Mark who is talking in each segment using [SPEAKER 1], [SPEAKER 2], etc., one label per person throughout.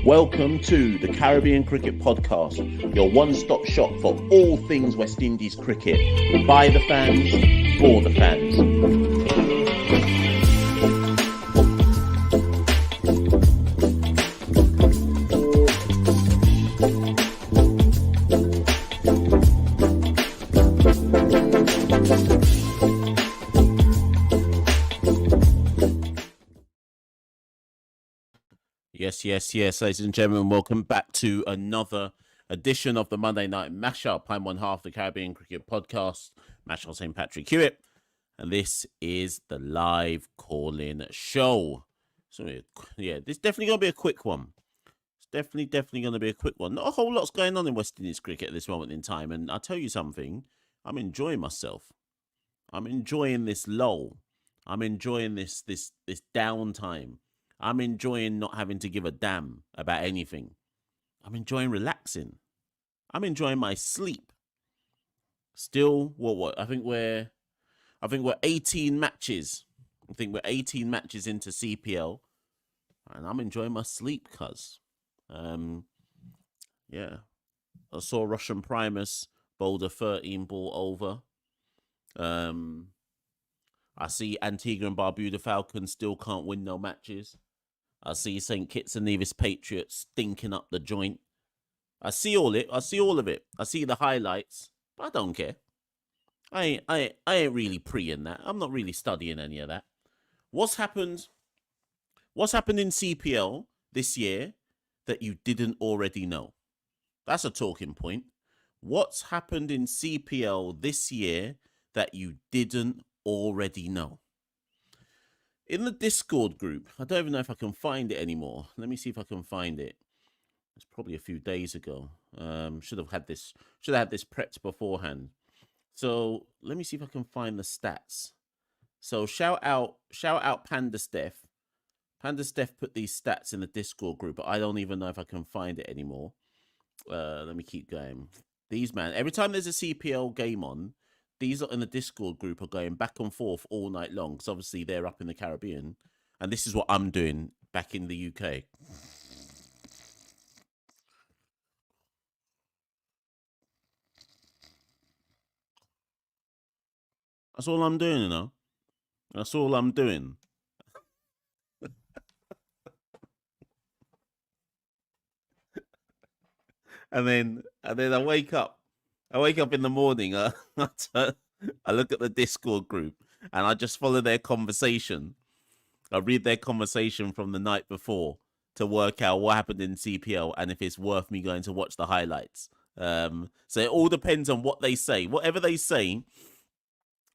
[SPEAKER 1] Welcome to the Caribbean Cricket Podcast, your one-stop shop for all things West Indies cricket. By the fans, for the fans. Yes, ladies and gentlemen, welcome back to another edition of the Monday Night MashUp. I'm one half of the Caribbean Cricket Podcast, Machel St. Patrick Hewitt, and this is the live call-in show. So, yeah, this is definitely going to be a quick one. It's definitely going to be a quick one. Not a whole lot's going on in West Indies cricket at this moment in time, and I'll tell you something, I'm enjoying myself. I'm enjoying this lull. I'm enjoying this downtime. I'm enjoying not having to give a damn about anything. I'm enjoying relaxing. I'm enjoying my sleep. Still, what? I think we're 18 matches. I think we're 18 matches into CPL, and I'm enjoying my sleep, cuz. Yeah. I saw Russian Primus bowled a 13-ball over. I see Antigua and Barbuda Falcons still can't win no matches. I see St. Kitts and Nevis Patriots stinking up the joint. I see all of it. I see the highlights, but I don't care. I ain't really pre-ing that. I'm not really studying any of that. What's happened in CPL this year that you didn't already know? That's a talking point. What's happened in CPL this year that you didn't already know? In the Discord group, I don't even know if I can find it anymore. Let me see if I can find it. It's probably a few days ago. Should have had this prepped beforehand. So let me see if I can find the stats. So shout out Panda Steph. Panda Steph put these stats in the Discord group, but I don't even know if I can find it anymore. Let me keep going. These, man, every time there's a CPL game on, these are in the Discord group are going back and forth all night long because obviously they're up in the Caribbean. And this is what I'm doing back in the UK. That's all I'm doing, you know. That's all I'm doing. and then I wake up. I wake up in the morning. I look at the Discord group and I just follow their conversation. I read their conversation from the night before to work out what happened in CPL and if it's worth me going to watch the highlights. So it all depends on what they say. Whatever they say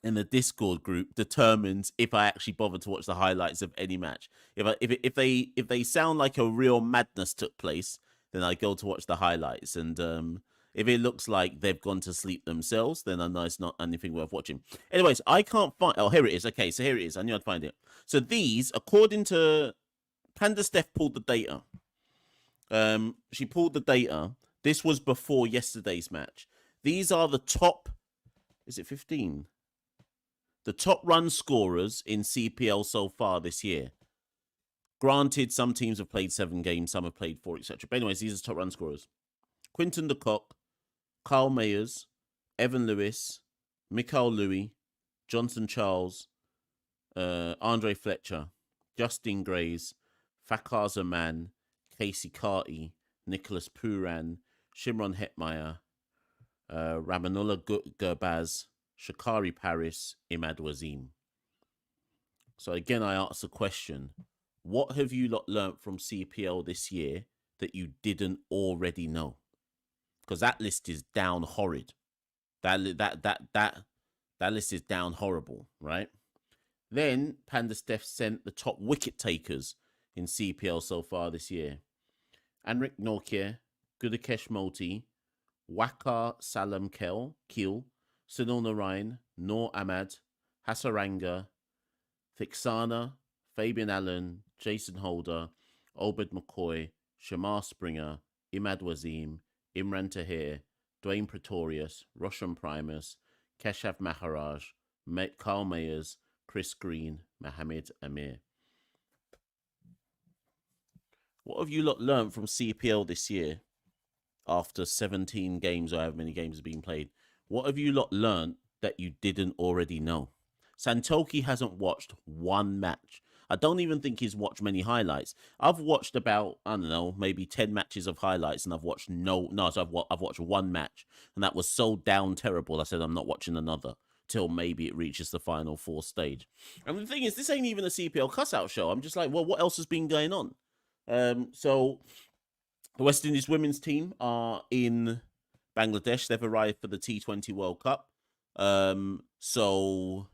[SPEAKER 1] in the Discord group determines if I actually bother to watch the highlights of any match. If they sound like a real madness took place, then I go to watch the highlights. And if it looks like they've gone to sleep themselves, then I know it's not anything worth watching. Anyways, I can't find... Oh, here it is. Okay, so here it is. I knew I'd find it. So these, according to... Panda Steph pulled the data. She pulled the data. This was before yesterday's match. These are the top... Is it 15? The top run scorers in CPL so far this year. Granted, some teams have played 7 games, some have played 4, etc. But anyways, these are top run scorers. Quinton de Kock, Carl Mayers, Evan Lewis, Mikael Louis, Johnson Charles, Andre Fletcher, Justin Grays, Fakhar Zaman, Casey Carty, Nicholas Puran, Shimron Hetmeyer, Ramanullah Gurbaz, Shakari Paris, Imad Wazim. So again, I ask the question, what have you lot learnt from CPL this year that you didn't already know? Because that list is down horrid. That list is down horrible, right? Then Panda Steph sent the top wicket takers in CPL so far this year. Anrik Nortje, Gudakesh Moti, Waqar Salam Keel, Sunil Narayan, Noor Ahmad, Hasaranga, Thiksana, Fabian Allen, Jason Holder, Obed McCoy, Shamar Springer, Imad Wazim, Imran Tahir, Dwayne Pretorius, Roshan Primus, Keshav Maharaj, Carl Mayers, Chris Green, Mohammed Amir. What have you lot learned from CPL this year after 17 games or however many games have been played? What have you lot learned that you didn't already know? Santoki hasn't watched one match. I don't even think he's watched many highlights. I've watched about, I don't know, maybe 10 matches of highlights, and I've watched I've watched one match, and that was so down terrible. I said I'm not watching another till maybe it reaches the final four stage. And the thing is, this ain't even a CPL cuss-out show. I'm just like, well, what else has been going on? So the West Indies women's team are in Bangladesh. They've arrived for the T20 World Cup. So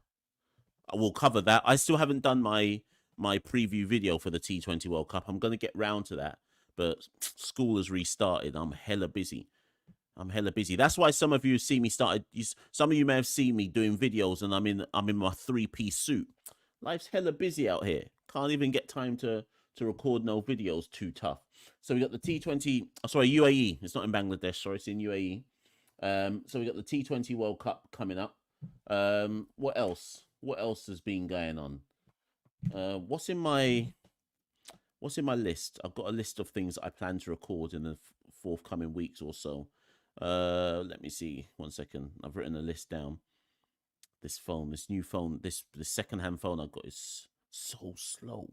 [SPEAKER 1] we'll cover that. I still haven't done my preview video for the T20 World Cup. I'm going to get round to that, but school has restarted. I'm hella busy. That's why some of you see me started. Some of you may have seen me doing videos, and I'm in my 3-piece suit. Life's hella busy out here. Can't even get time to record no videos. Too tough. So we got the T20. Sorry, UAE. It's not in Bangladesh. Sorry, it's in UAE. So we got the T20 World Cup coming up. What else? What else has been going on? What's in my list? I've got a list of things that I plan to record in the forthcoming weeks or so. Let me see. 1 second. I've written a list down. This new phone, this secondhand phone I've got is so slow.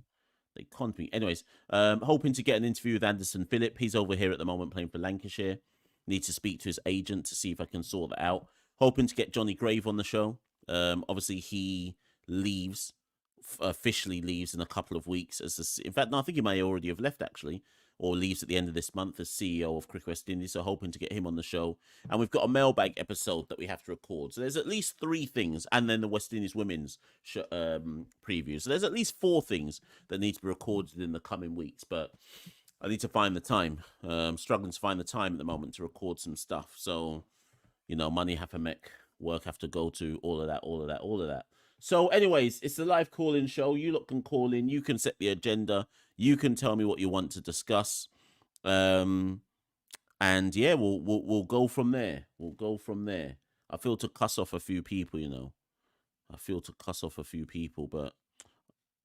[SPEAKER 1] They con me. Anyways, hoping to get an interview with Anderson Phillip. He's over here at the moment playing for Lancashire. Need to speak to his agent to see if I can sort that out. Hoping to get Johnny Grave on the show. Obviously he officially leaves in a couple of weeks. In fact, no, I think he may already have left actually, or leaves at the end of this month as CEO of Cricket West Indies. So hoping to get him on the show. And we've got a mailbag episode that we have to record. So there's at least 3 things, and then the West Indies women's preview. So there's at least 4 things that need to be recorded in the coming weeks. But I need to find the time. I'm struggling to find the time at the moment to record some stuff. So, money have to make, work have to go to, all of that. So anyways, it's a live call-in show. You lot can call in. You can set the agenda. You can tell me what you want to discuss. And yeah, we'll go from there. I feel to cuss off a few people, but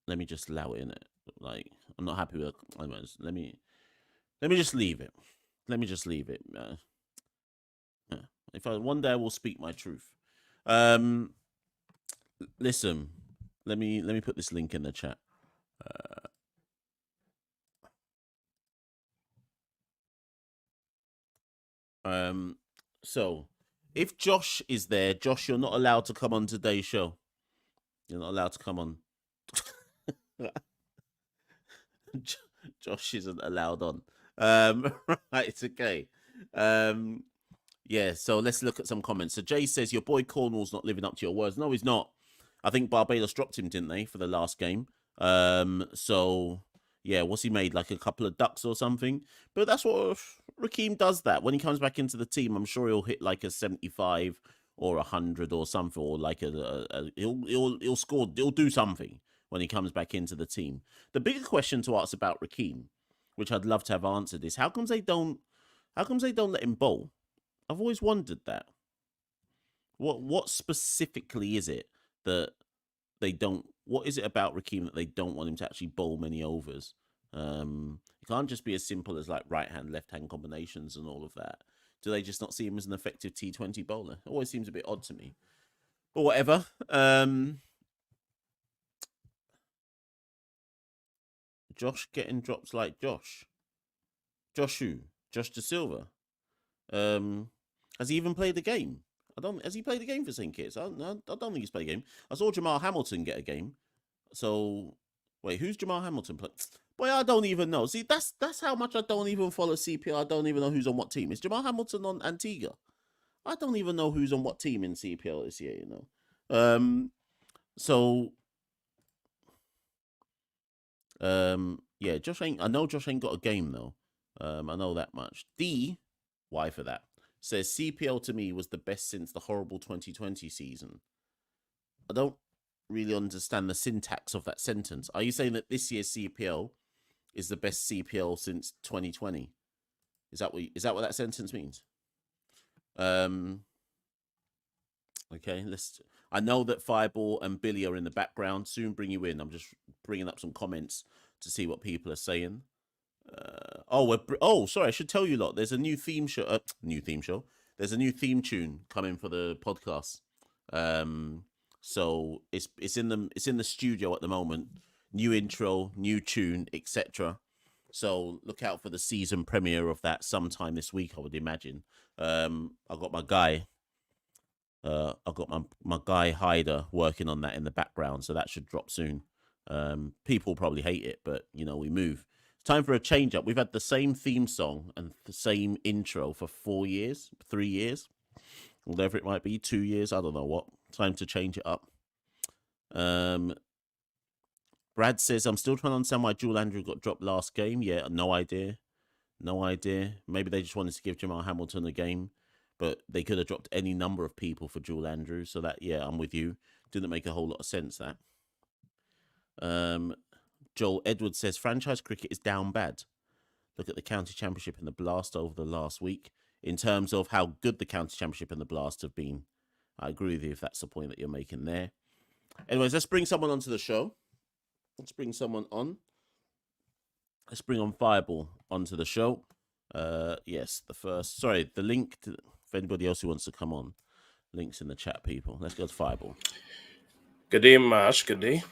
[SPEAKER 1] let me just allow it in it. Like, I'm not happy with it. Let me just leave it. If one day I will speak my truth. Listen, let me put this link in the chat. So if Josh is there, Josh, you're not allowed to come on today's show. You're not allowed to come on. Josh isn't allowed on. Right, okay. Yeah, so let's look at some comments. So Jay says, your boy Cornwall's not living up to your words. No, he's not. I think Barbados dropped him, didn't they, for the last game? So, yeah, what's he made? Like a couple of ducks or something? But that's what Rakeem does that. When he comes back into the team, I'm sure he'll hit like a 75 or 100 or something, or like he'll score, he'll do something when he comes back into the team. The bigger question to ask about Rakeem, which I'd love to have answered, is how comes they don't let him bowl? I've always wondered that. What specifically is it that they don't? What is it about Rakeem that they don't want him to actually bowl many overs? It can't just be as simple as like right hand, left hand combinations and all of that. Do they just not see him as an effective T20 bowler? It always seems a bit odd to me. But whatever. Josh getting drops like Josh. Josh who? Josh De Silva. Has he even played the game? Has he played a game for St Kitts? I don't think he's played a game. I saw Jamal Hamilton get a game. So wait, who's Jamal Hamilton play? Boy, I don't even know. See, that's how much I don't even follow CPL. I don't even know who's on what team. Is Jamal Hamilton on Antigua? I don't even know who's on what team in CPL this year. So yeah, I know Josh ain't got a game though. I know that much. Why for that? Says CPL to me was the best since the horrible 2020 season. I don't really understand the syntax of that sentence. Are you saying that this year's CPL is the best CPL since 2020? Is that what that sentence means? Okay, I know that Fireball and Billy are in the background. Soon bring you in. I'm just bringing up some comments to see what people are saying. Sorry, I should tell you lot. There's a new theme show. New theme show. There's a new theme tune coming for the podcast. So it's in the studio at the moment. New intro, new tune, etc. So look out for the season premiere of that sometime this week, I would imagine. I got my guy. I got my guy Hyder working on that in the background, so that should drop soon. People probably hate it, but we move. It's time for a change up. We've had the same theme song and the same intro for 4 years, 3 years, whatever it might be, 2 years. I don't know what. Time to change it up. Brad says, I'm still trying to understand why Jewel Andrew got dropped last game. Yeah, no idea. Maybe they just wanted to give Jamal Hamilton a game, but they could have dropped any number of people for Jewel Andrew. So that, yeah, I'm with you. Didn't make a whole lot of sense, that. Joel Edwards says, franchise cricket is down bad. Look at the county championship and the Blast over the last week. In terms of how good the county championship and the Blast have been, I agree with you if that's the point that you're making there. Anyways, let's bring someone onto the show. Let's bring someone on. Let's bring on Fireball onto the show. Yes, the link to, for anybody else who wants to come on. Links in the chat, people. Let's go to Fireball.
[SPEAKER 2] Good day, Mash. Good day.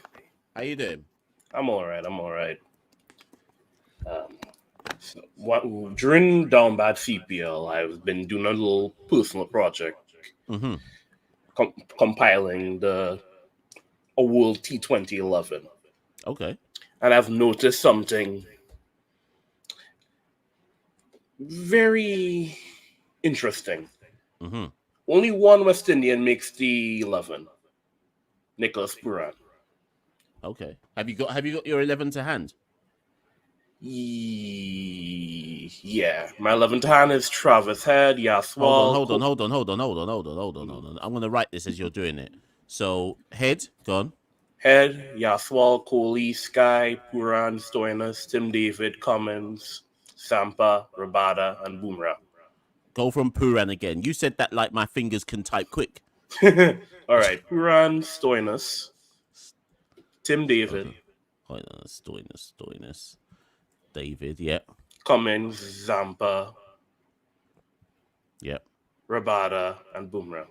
[SPEAKER 1] How you doing?
[SPEAKER 2] I'm all right. During Down Bad CPL, I've been doing a little personal project, compiling a World T20 11.
[SPEAKER 1] Okay.
[SPEAKER 2] And I've noticed something very interesting. Only one West Indian makes the 11. Nicholas Porin.
[SPEAKER 1] Okay. Have you got your 11 to hand?
[SPEAKER 2] Yeah. My 11 to hand is Travis Head, Yaswal.
[SPEAKER 1] Hold on. I'm going to write this as you're doing it. So, Head, gone.
[SPEAKER 2] Head, Yaswal, Kohli, Sky, Porin, Stoinis, Tim David, Cummins, Sampa, Rabada, and Bumrah.
[SPEAKER 1] Go from Porin again. You said that like my fingers can type quick.
[SPEAKER 2] All right. Porin, Stoinis, Tim David.
[SPEAKER 1] Okay. Stoinis. David, yeah.
[SPEAKER 2] Cummins, Zampa.
[SPEAKER 1] Yeah.
[SPEAKER 2] Rabada, and Bumrah.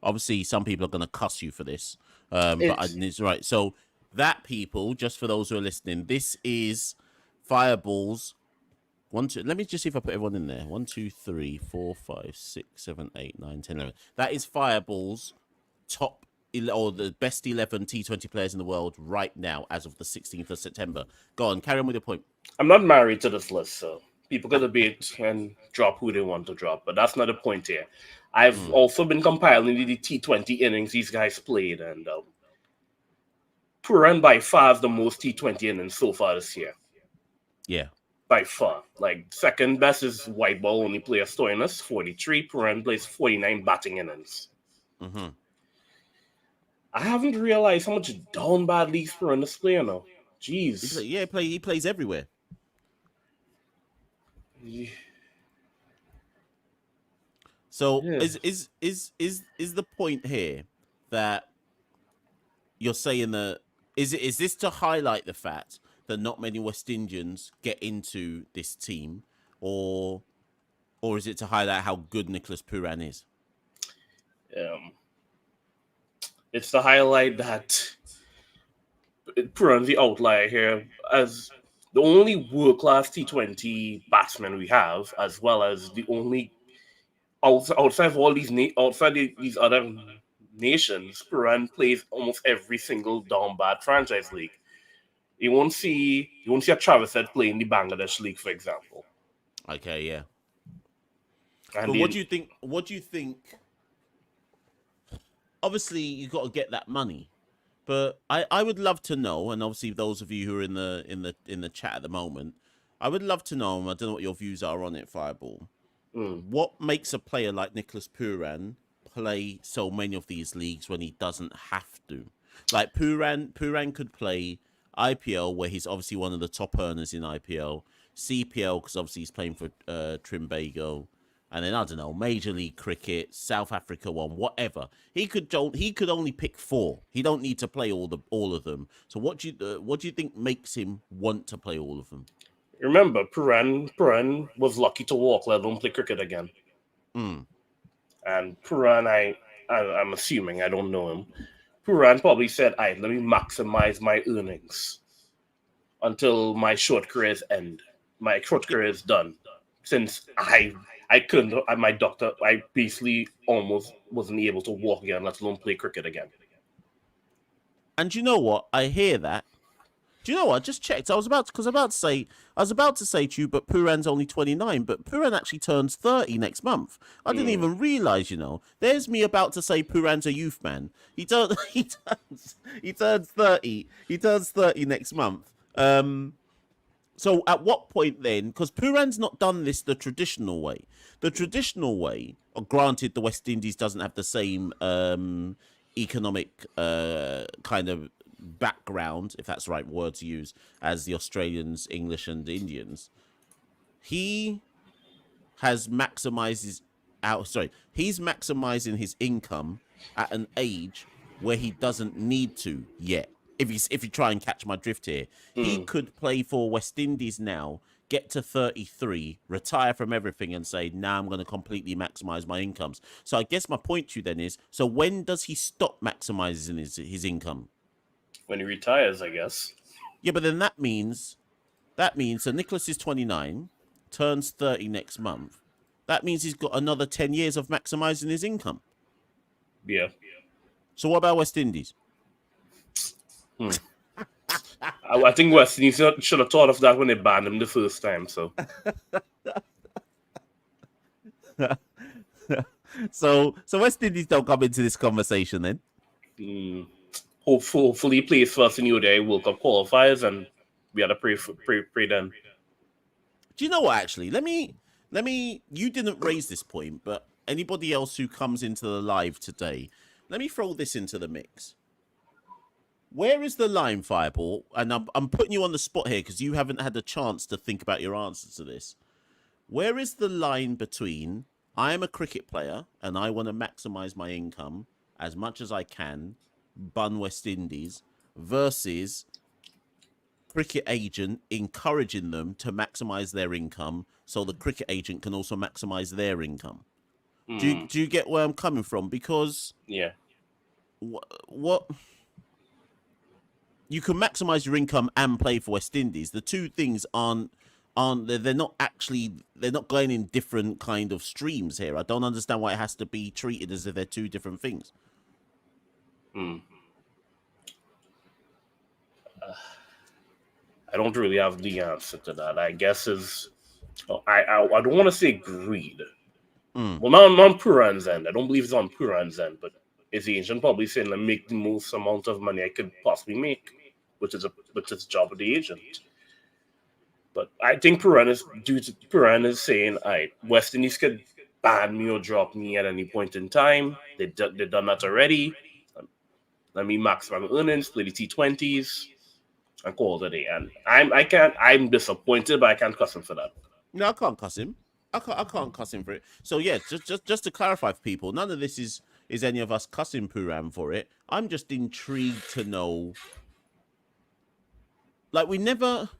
[SPEAKER 1] Obviously, some people are going to cuss you for this. But it's right. So that, people, just for those who are listening, this is Fireball's let me just see if I put everyone in there. 1, 2, 3, 4, 5, 6, 7, 8, 9, 10, 11. That is Fireball's top or the best 11 T20 players in the world right now as of the 16th of September. Go on, carry on with your point.
[SPEAKER 2] I'm not married to this list, so people can debate and drop who they want to drop, but that's not the point here. I've also been compiling the T20 innings these guys played, and Porin by far is the most T20 innings so far this year.
[SPEAKER 1] Yeah.
[SPEAKER 2] By far. Like, second best is white ball only player Stoinis, 43. Porin plays 49 batting innings. I haven't realized how much down bad leagues Porin is playing now. Jeez.
[SPEAKER 1] He plays everywhere.
[SPEAKER 2] Yeah.
[SPEAKER 1] So is the point here that you're saying that is this to highlight the fact that not many West Indians get into this team, or is it to highlight how good Nicholas Porin is?
[SPEAKER 2] It's to highlight that Porin's the outlier here as the only world-class T20 batsman we have, as well as the only outside of all these these other nations. Porin plays almost every single down bad franchise league. You won't see a Travis Head play in the Bangladesh League, for example.
[SPEAKER 1] Okay, yeah.
[SPEAKER 2] And
[SPEAKER 1] but what do you think? Obviously, you got to get that money, but I would love to know, and obviously those of you who are in the chat at the moment, I would love to know. I don't know what your views are on it, Fireball. What makes a player like Nicholas Porin play so many of these leagues when he doesn't have to? Like Porin could play IPL, where he's obviously one of the top earners in IPL, CPL, because obviously he's playing for Trimbago, and then I don't know, Major League Cricket, South Africa one, whatever. He could only pick 4. He don't need to play all of them. So what do you think makes him want to play all of them?
[SPEAKER 2] Remember, Puran was lucky to walk, let alone play cricket again.
[SPEAKER 1] Mm.
[SPEAKER 2] And Puran, I'm assuming, I don't know him. Puran probably said, "I let me maximize my earnings until my short careers end. My short career is done. Since I couldn't, my doctor, I basically almost wasn't able to walk again, let alone play cricket again."
[SPEAKER 1] And you know what? I hear that. Do you know what? I just checked. I was about to say to you, but Puran's only 29, but Puran actually turns 30 next month. I didn't even realize, There's me about to say Puran's a youth man. He turns 30. He turns 30 next month. So at what point then? Because Puran's not done this the traditional way. The traditional way, granted, the West Indies doesn't have the same economic kind of background, if that's the right word to use, as the Australians, English, and Indians. He's maximizing his income at an age where he doesn't need to yet. If you try and catch my drift here, he could play for West Indies now, get to 33, retire from everything, and say, "Now I'm going to completely maximize my incomes." So I guess my point to you then is, so when does he stop maximizing his income?
[SPEAKER 2] When he retires, I guess.
[SPEAKER 1] Yeah, but then that means so Nicholas is 29, turns 30 next month. That means he's got another 10 years of maximizing his income.
[SPEAKER 2] Yeah.
[SPEAKER 1] So what about West Indies?
[SPEAKER 2] I think West Indies should have thought of that when they banned him the first time. So,
[SPEAKER 1] so West Indies don't come into this conversation then.
[SPEAKER 2] hopefully he plays first in the ODI World Cup qualifiers, and we had to pray then.
[SPEAKER 1] Do you know what? Actually, let me. You didn't raise this point, but anybody else who comes into the live today, let me throw this into the mix. Where is the line, Fireball? And I'm putting you on the spot here because you haven't had a chance to think about your answer to this. Where is the line between I am a cricket player and I want to maximize my income as much as I can, bun West Indies, versus cricket agent encouraging them to maximize their income so the cricket agent can also maximize their income? Do you get where I'm coming from? Because what you can maximize your income and play for West Indies. The two things aren't they're not going in different kind of streams here. I don't understand why it has to be treated as if they're two different things.
[SPEAKER 2] I don't really have the answer to that. I guess I don't want to say greed. Well, not on Puran's end. I don't believe it's on Puran's end, but his agent probably saying, "Let me make the most amount of money I could possibly make," which is the job of the agent. But I think Puran is saying, "All right, West Indies could ban me or drop me at any point in time. They've done that already. Let me max my earnings, play the T20s, and call it a day." And I'm disappointed, but I can't cuss him for that.
[SPEAKER 1] No, I can't cuss him. I can't cuss him for it. So yeah, just to clarify for people, none of this is any of us cussing Puran for it. I'm just intrigued to know. Like we never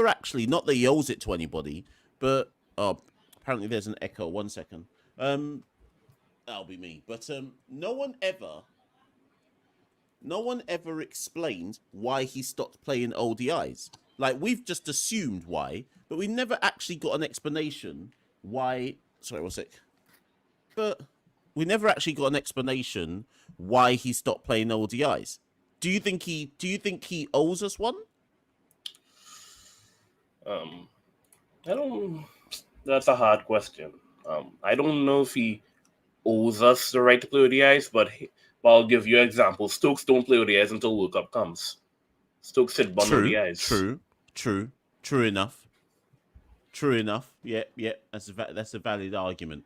[SPEAKER 1] actually, not that he owes it to anybody, but apparently there's an echo. 1 second. That'll be me. But no one ever explained why he stopped playing ODIs. Like, we've just assumed why, but we never actually got an explanation why. Sorry, 1 sec. But we never actually got an explanation why he stopped playing ODIs. Do you think he owes us one?
[SPEAKER 2] I don't. That's a hard question. I don't know if he owes us the right to play ODIs, but I'll give you an example. Stokes don't play ODIs until World Cup comes. Stokes sit on ODIs.
[SPEAKER 1] True enough. Yeah. That's a valid argument.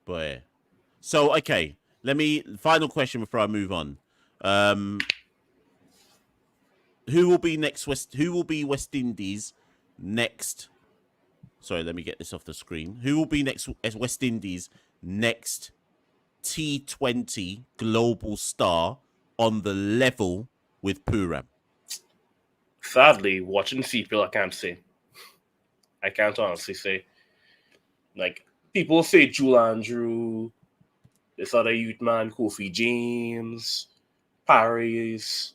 [SPEAKER 1] But so okay, final question before I move on. Who will be West Indies next? Sorry, let me get this off the screen. Who will be next West Indies next T20 global star on the level with Puran?
[SPEAKER 2] Sadly, watching CPL, I can't say. I can't honestly say. Like, people say Jewel Andrew, this other youth man, Kofi James, Paris,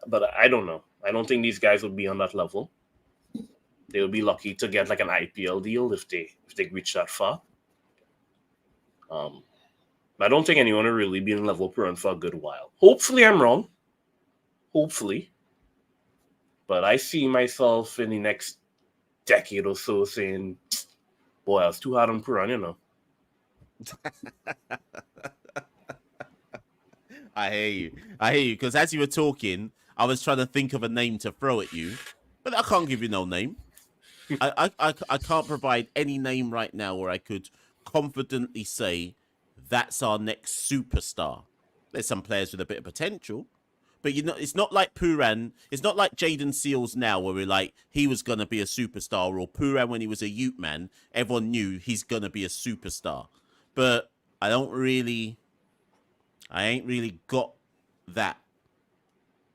[SPEAKER 2] but I don't know. I don't think these guys would be on that level. They would be lucky to get like an IPL deal if they reach that far. I don't think anyone will really be in level Porin for a good while. Hopefully, I'm wrong. Hopefully, but I see myself in the next decade or so saying, "Boy, I was too hard on Porin, you know."
[SPEAKER 1] I hear you. Because as you were talking, I was trying to think of a name to throw at you, but I can't give you no name. I can't provide any name right now where I could confidently say that's our next superstar. There's some players with a bit of potential, but it's not like Porin. It's not like Jaden Seals now, where we're like he was gonna be a superstar, or Porin when he was a Ute man. Everyone knew he's gonna be a superstar, but I ain't really got that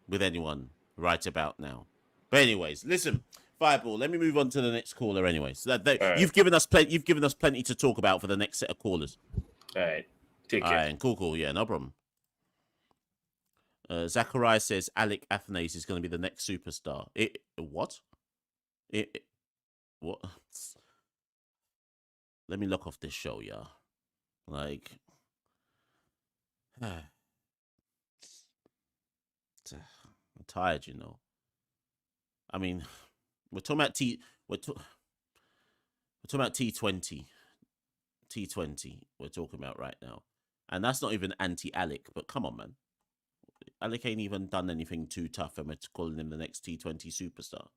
[SPEAKER 1] with anyone right about now. But anyways, listen, Fireball. Let me move on to the next caller. Anyways,
[SPEAKER 2] Right.
[SPEAKER 1] you've given us plenty to talk about for the next set of callers.
[SPEAKER 2] All right, take
[SPEAKER 1] All
[SPEAKER 2] care.
[SPEAKER 1] right, cool. Yeah, no problem. Zachariah says Alec Athanase is going to be the next superstar. What? What? Let me lock off this show, yeah. Like, I'm tired, you know. I mean, we're talking about T20. T20 we're talking about right now. And that's not even anti-Alec, but come on, man. Alec ain't even done anything too tough, and we're calling him the next T20 superstar.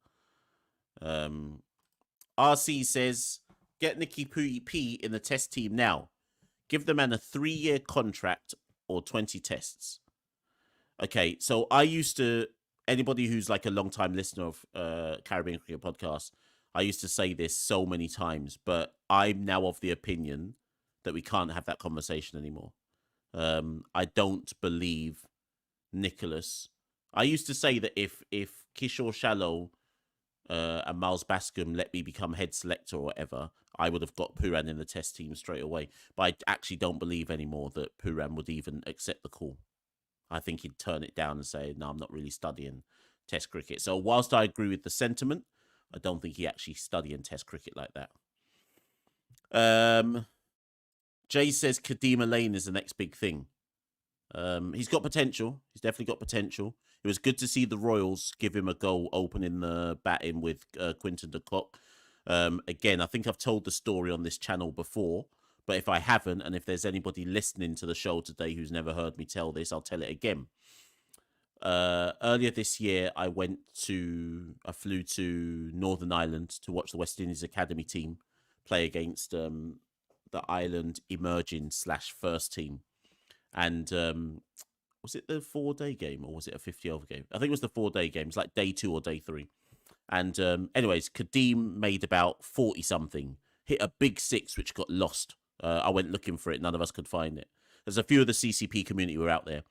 [SPEAKER 1] RC says, get Nicky P in the test team now. Give the man a 3-year contract or 20 tests. Okay, so I used to, anybody who's like a long-time listener of Caribbean Cricket Podcast, I used to say this so many times, but I'm now of the opinion that we can't have that conversation anymore. I don't believe Nicholas. I used to say that if Kishore Shallow and Miles Bascom let me become head selector or whatever, I would have got Porin in the test team straight away. But I actually don't believe anymore that Porin would even accept the call. I think he'd turn it down and say, no, I'm not really studying test cricket. So whilst I agree with the sentiment, I don't think he actually studying test cricket like that. Jay says Kadima Lane is the next big thing. He's got potential. He's definitely got potential. It was good to see the Royals give him a go opening the batting with Quinton de Kock. Again, I think I've told the story on this channel before, but if I haven't, and if there's anybody listening to the show today who's never heard me tell this, I'll tell it again. Earlier this year, I flew to Northern Ireland to watch the West Indies Academy team play against the Ireland emerging / first team. And was it the 4-day game or was it a 50-over game? I think it was the 4-day game. It's like day 2 or day 3. And anyways, Kadeem made about 40-something, hit a big 6, which got lost. I went looking for it. None of us could find it. There's a few of the CCP community were out there.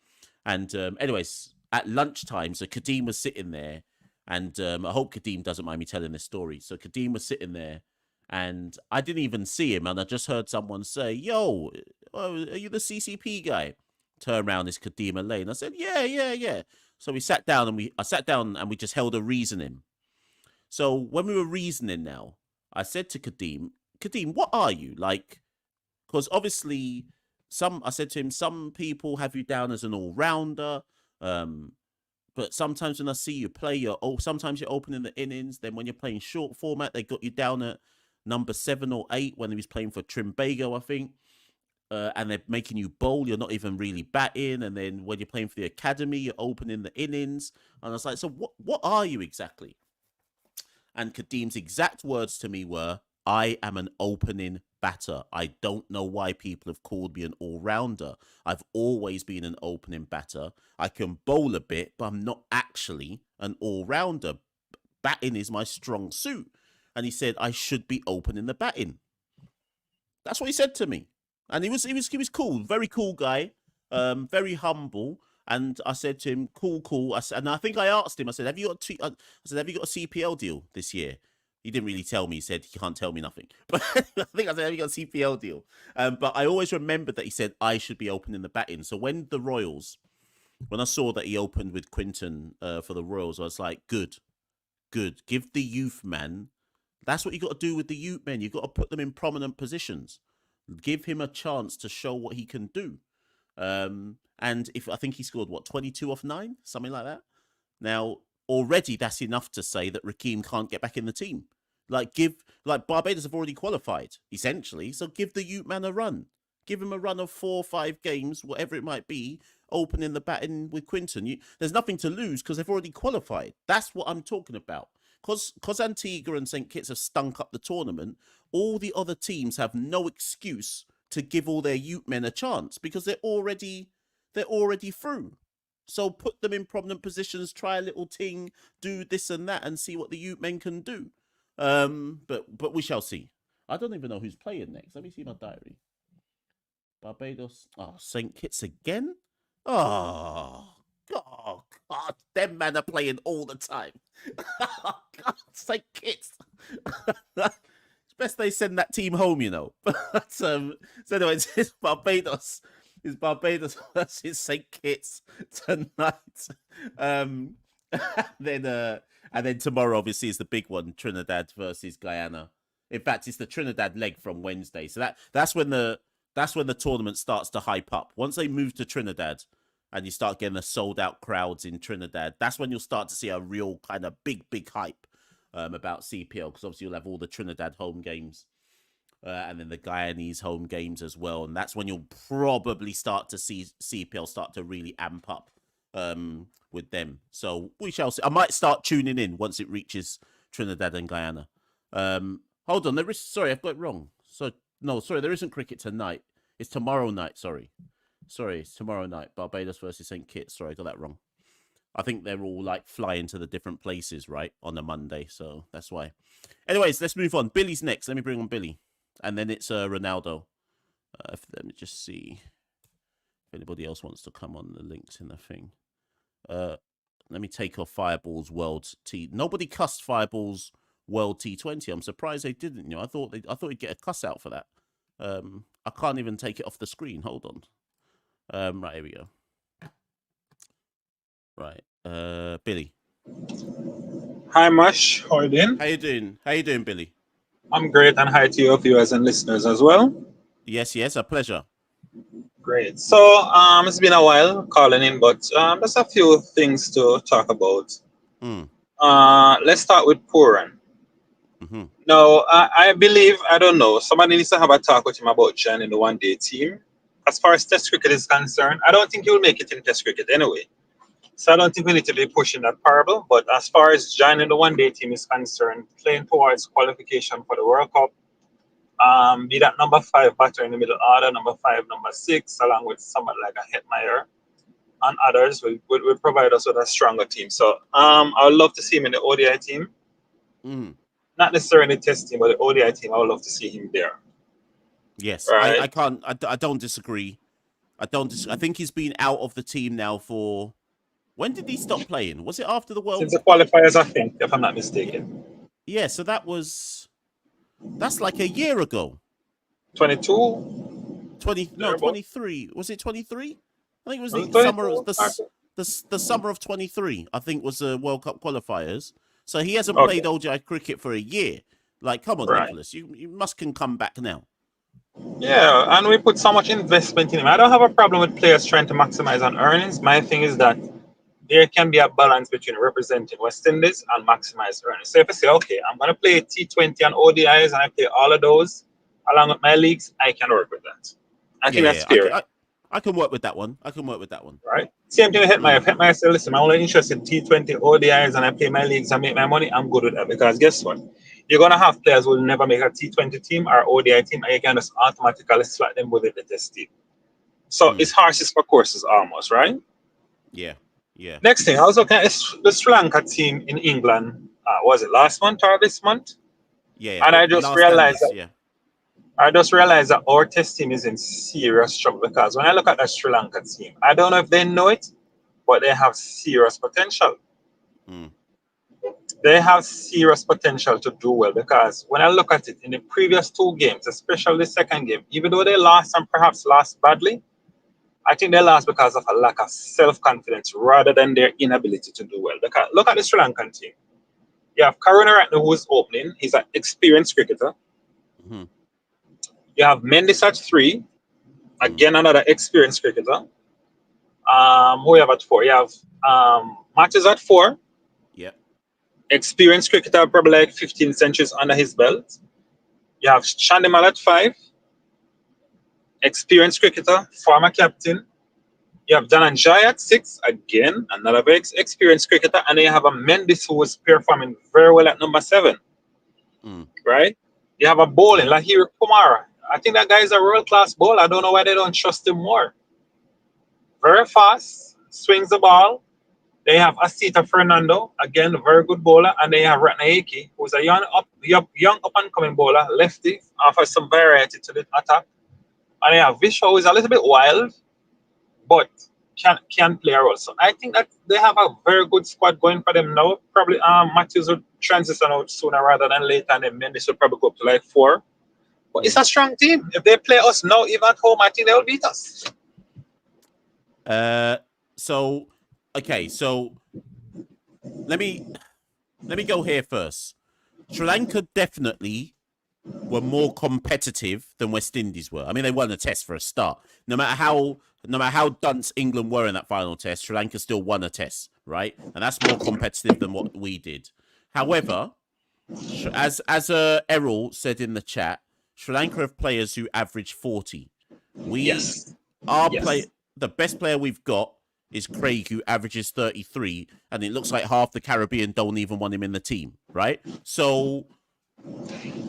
[SPEAKER 1] And anyways, at lunchtime, so Kadeem was sitting there. And I hope Kadeem doesn't mind me telling this story. So Kadeem was sitting there. And I didn't even see him. And I just heard someone say, yo, are you the CCP guy? Turn around, it's Kadima Lane. I said, yeah. So I sat down and we just held a reasoning. So when we were reasoning now, I said to Kadeem, what are you? Like, because obviously I said to him, some people have you down as an all-rounder. But sometimes when I see you play, sometimes you're opening the innings. Then when you're playing short format, they got you down at number 7 or 8 when he was playing for Trimbago, I think. And they're making you bowl. You're not even really batting. And then when you're playing for the academy, you're opening the innings. And I was like, so what are you exactly? And Kadeem's exact words to me were, I am an opening batter. I don't know why people have called me an all-rounder. I've always been an opening batter. I can bowl a bit, but I'm not actually an all-rounder. Batting is my strong suit. And he said, I should be opening the batting. That's what he said to me. And he was cool, very cool guy, very humble. And I said to him, cool. And I think I asked him, I said, have you got a CPL deal this year? He didn't really tell me. He said he can't tell me nothing. But I think I said, have you got a CPL deal? But I always remembered that he said I should be opening the batting. So when I saw that he opened with Quinton for the Royals, I was like, good. Give the youth man. That's what you got to do with the youth men. You got to put them in prominent positions. Give him a chance to show what he can do. And if I think he scored 22 off 9, something like that. Now already that's enough to say that Rakeem can't get back in the team. Like Barbados have already qualified essentially, so give the youth man a run. Give him a run of 4 or 5 games, whatever it might be, opening the batting with Quinton. There's nothing to lose because they've already qualified. That's what I'm talking about. Because Antigua and St. Kitts have stunk up the tournament, all the other teams have no excuse to give all their youth men a chance because they're already through. So put them in prominent positions, try a little thing, do this and that, and see what the youth men can do. But we shall see. I don't even know who's playing next. Let me see my diary. Barbados. Oh, St. Kitts again? Oh, God. Them men are playing all the time. Oh, God, St. Kitts. It's best they send that team home, you know. But, so anyway, it's Barbados. It's Barbados versus St. Kitts tonight. And then tomorrow, obviously, is the big one, Trinidad versus Guyana. In fact, it's the Trinidad leg from Wednesday. So that's when the tournament starts to hype up. Once they move to Trinidad and you start getting the sold out crowds in Trinidad, that's when you'll start to see a real kind of big hype about CPL, because obviously you'll have all the Trinidad home games and then the Guyanese home games as well. And that's when you'll probably start to see CPL start to really amp up with them. So we shall see. I might start tuning in once it reaches Trinidad and Guyana. Hold on, sorry, I've got it wrong. There isn't cricket tonight. It's tomorrow night, sorry, it's tomorrow night. Barbados versus St. Kitts. Sorry, I got that wrong. I think they're all like flying to the different places, right, on a Monday. So that's why. Anyways, let's move on. Billy's next. Let me bring on Billy. And then it's Ronaldo. Let me just see if anybody else wants to come on the links in the thing. Let me take off Fireball's World T. Nobody cussed Fireball's World T20. I'm surprised they didn't. I thought he'd get a cuss out for that. I can't even take it off the screen. Hold on. Right, here we go. Right, Billy.
[SPEAKER 3] Hi, Mash. How are you doing?
[SPEAKER 1] How you doing, Billy?
[SPEAKER 3] I'm great, and hi to your viewers and listeners as well.
[SPEAKER 1] Yes, a pleasure.
[SPEAKER 3] Great. So, it's been a while calling in, but there's a few things to talk about. Let's start with Porin.
[SPEAKER 1] Mm-hmm.
[SPEAKER 3] Now, I believe, I don't know, somebody needs to have a talk with him about joining the one-day team. As far as Test cricket is concerned, I don't think he will make it in Test cricket anyway. So I don't think we need to be pushing that parable. But as far as joining the one-day team is concerned, playing towards qualification for the World Cup, be that number 5 batter in the middle order, number 5, number 6, along with somebody like a Hetmeyer and others will provide us with a stronger team. So I would love to see him in the ODI team. Not necessarily the Test team, but the ODI team, I would love to see him there.
[SPEAKER 1] Yes, right? I don't disagree. I think he's been out of the team now for... When did he stop playing? Was it after the World...
[SPEAKER 3] Since the qualifiers, I think, if I'm not mistaken.
[SPEAKER 1] Yeah, so that's like a year ago.
[SPEAKER 3] 22?
[SPEAKER 1] 23. Was it 23? I think it was the summer of 23, I think, was the World Cup qualifiers. So he hasn't played ODI cricket for a year. Like, come on, Nicholas, you can come back now.
[SPEAKER 3] Yeah, and we put so much investment in him. I don't have a problem with players trying to maximize on earnings. My thing is that there can be a balance between representing West Indies and maximize earnings. So if I say, okay, I'm going to play T20 and ODIs and I play all of those along with my leagues, I can work with that. I think that's fair.
[SPEAKER 1] I can work with that one.
[SPEAKER 3] Right. Same thing with Hetmeyer. If Hetmeyer says, listen, I'm only interested in T20, ODIs, and I play my leagues and make my money, I'm good with that. Because guess what? You're going to have players who will never make a T20 team or ODI team, and you can just automatically slot them with the test team. So it's horses for courses almost, right?
[SPEAKER 1] Yeah.
[SPEAKER 3] Next thing, I was looking at the Sri Lanka team in England. Was it last month or this month?
[SPEAKER 1] Yeah.
[SPEAKER 3] And I just realized that our test team is in serious trouble, because when I look at that Sri Lanka team, I don't know if they know it, but they have serious potential. They have serious potential to do well because when I look at it in the previous two games, especially the second game, even though they lost and perhaps lost badly, I think they lost because of a lack of self-confidence rather than their inability to do well. Because look at the Sri Lankan team. You have Karuna right now who's opening. He's an experienced cricketer.
[SPEAKER 1] Mhm.
[SPEAKER 3] You have Mendes at 3. Again, another experienced cricketer. Who you have at 4? You have Matches at 4.
[SPEAKER 1] Yep.
[SPEAKER 3] Experienced cricketer, probably like 15 centuries under his belt. You have Chandimal at 5. Experienced cricketer, former captain. You have Dhananjay at 6. Again, another very experienced cricketer. And then you have a Mendes who was performing very well at number 7.
[SPEAKER 1] Mm.
[SPEAKER 3] Right? You have a bowling,
[SPEAKER 1] Yeah.
[SPEAKER 3] Lahiri Kumara. I think that guy is a world-class bowler. I don't know why they don't trust him more. Very fast, swings the ball. They have Asita Fernando, again, a very good bowler. And they have Ratnaeki, who's a young up-and-coming bowler, lefty, offers some variety to the attack. And they have Visho, who is a little bit wild, but can play a role. So I think that they have a very good squad going for them now. Probably Matthews will transition out sooner rather than later, and then Mendes will probably go up to like 4. But it's a strong team. If they play us now, even at home, I think they'll beat us.
[SPEAKER 1] So let me go here first. Sri Lanka definitely were more competitive than West Indies were. I mean, they won a test for a start. No matter how dunce England were in that final test, Sri Lanka still won a test, right? And that's more competitive than what we did. However, as Errol said in the chat, Sri Lanka have players who average 40. The best player we've got is Craig, who averages 33, and it looks like half the Caribbean don't even want him in the team, right? So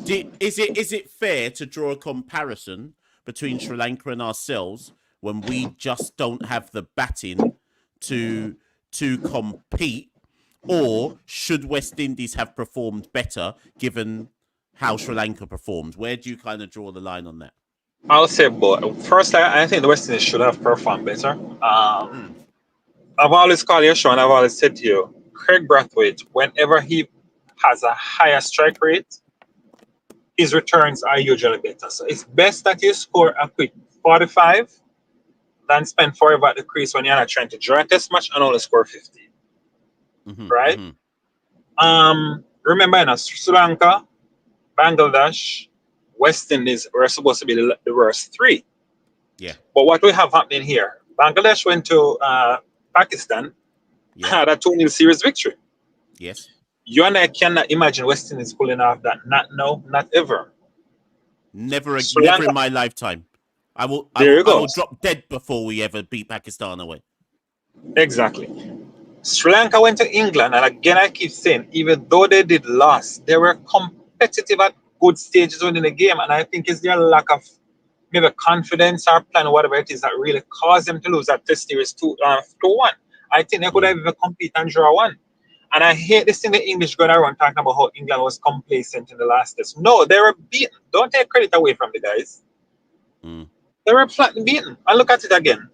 [SPEAKER 1] is it fair to draw a comparison between Sri Lanka and ourselves when we just don't have the batting to compete? Or should West Indies have performed better given how Sri Lanka performed? Where do you kind of draw the line on that?
[SPEAKER 3] I'll say both. First, I think the West Indies should have performed better. I've always called you, Sean, I've always said to you, Craig Brathwaite, whenever he has a higher strike rate, his returns are usually better. So it's best that you score a quick 45 than spend forever at the crease when you're not trying to draw a test match and only score 50. Right? Remember, in Sri Lanka, Bangladesh, West Indies were supposed to be the worst 3.
[SPEAKER 1] Yeah.
[SPEAKER 3] But what we have happening here, Bangladesh went to Pakistan, had a 2-0 series victory.
[SPEAKER 1] Yes.
[SPEAKER 3] You and I cannot imagine West Indies pulling off that. Not now, not ever.
[SPEAKER 1] Never in my lifetime. I will drop dead before we ever beat Pakistan away.
[SPEAKER 3] Exactly. Sri Lanka went to England, and again I keep saying, even though they did lose, they were competitive at good stages within the game, and I think it's their lack of maybe confidence or plan or whatever it is that really caused them to lose that test series 2-1. I think they could have even compete and draw 1. And I hate this thing the English going around talking about how England was complacent in the last test. No, they were beaten. Don't take credit away from the guys. They were flatly beaten. And look at it again.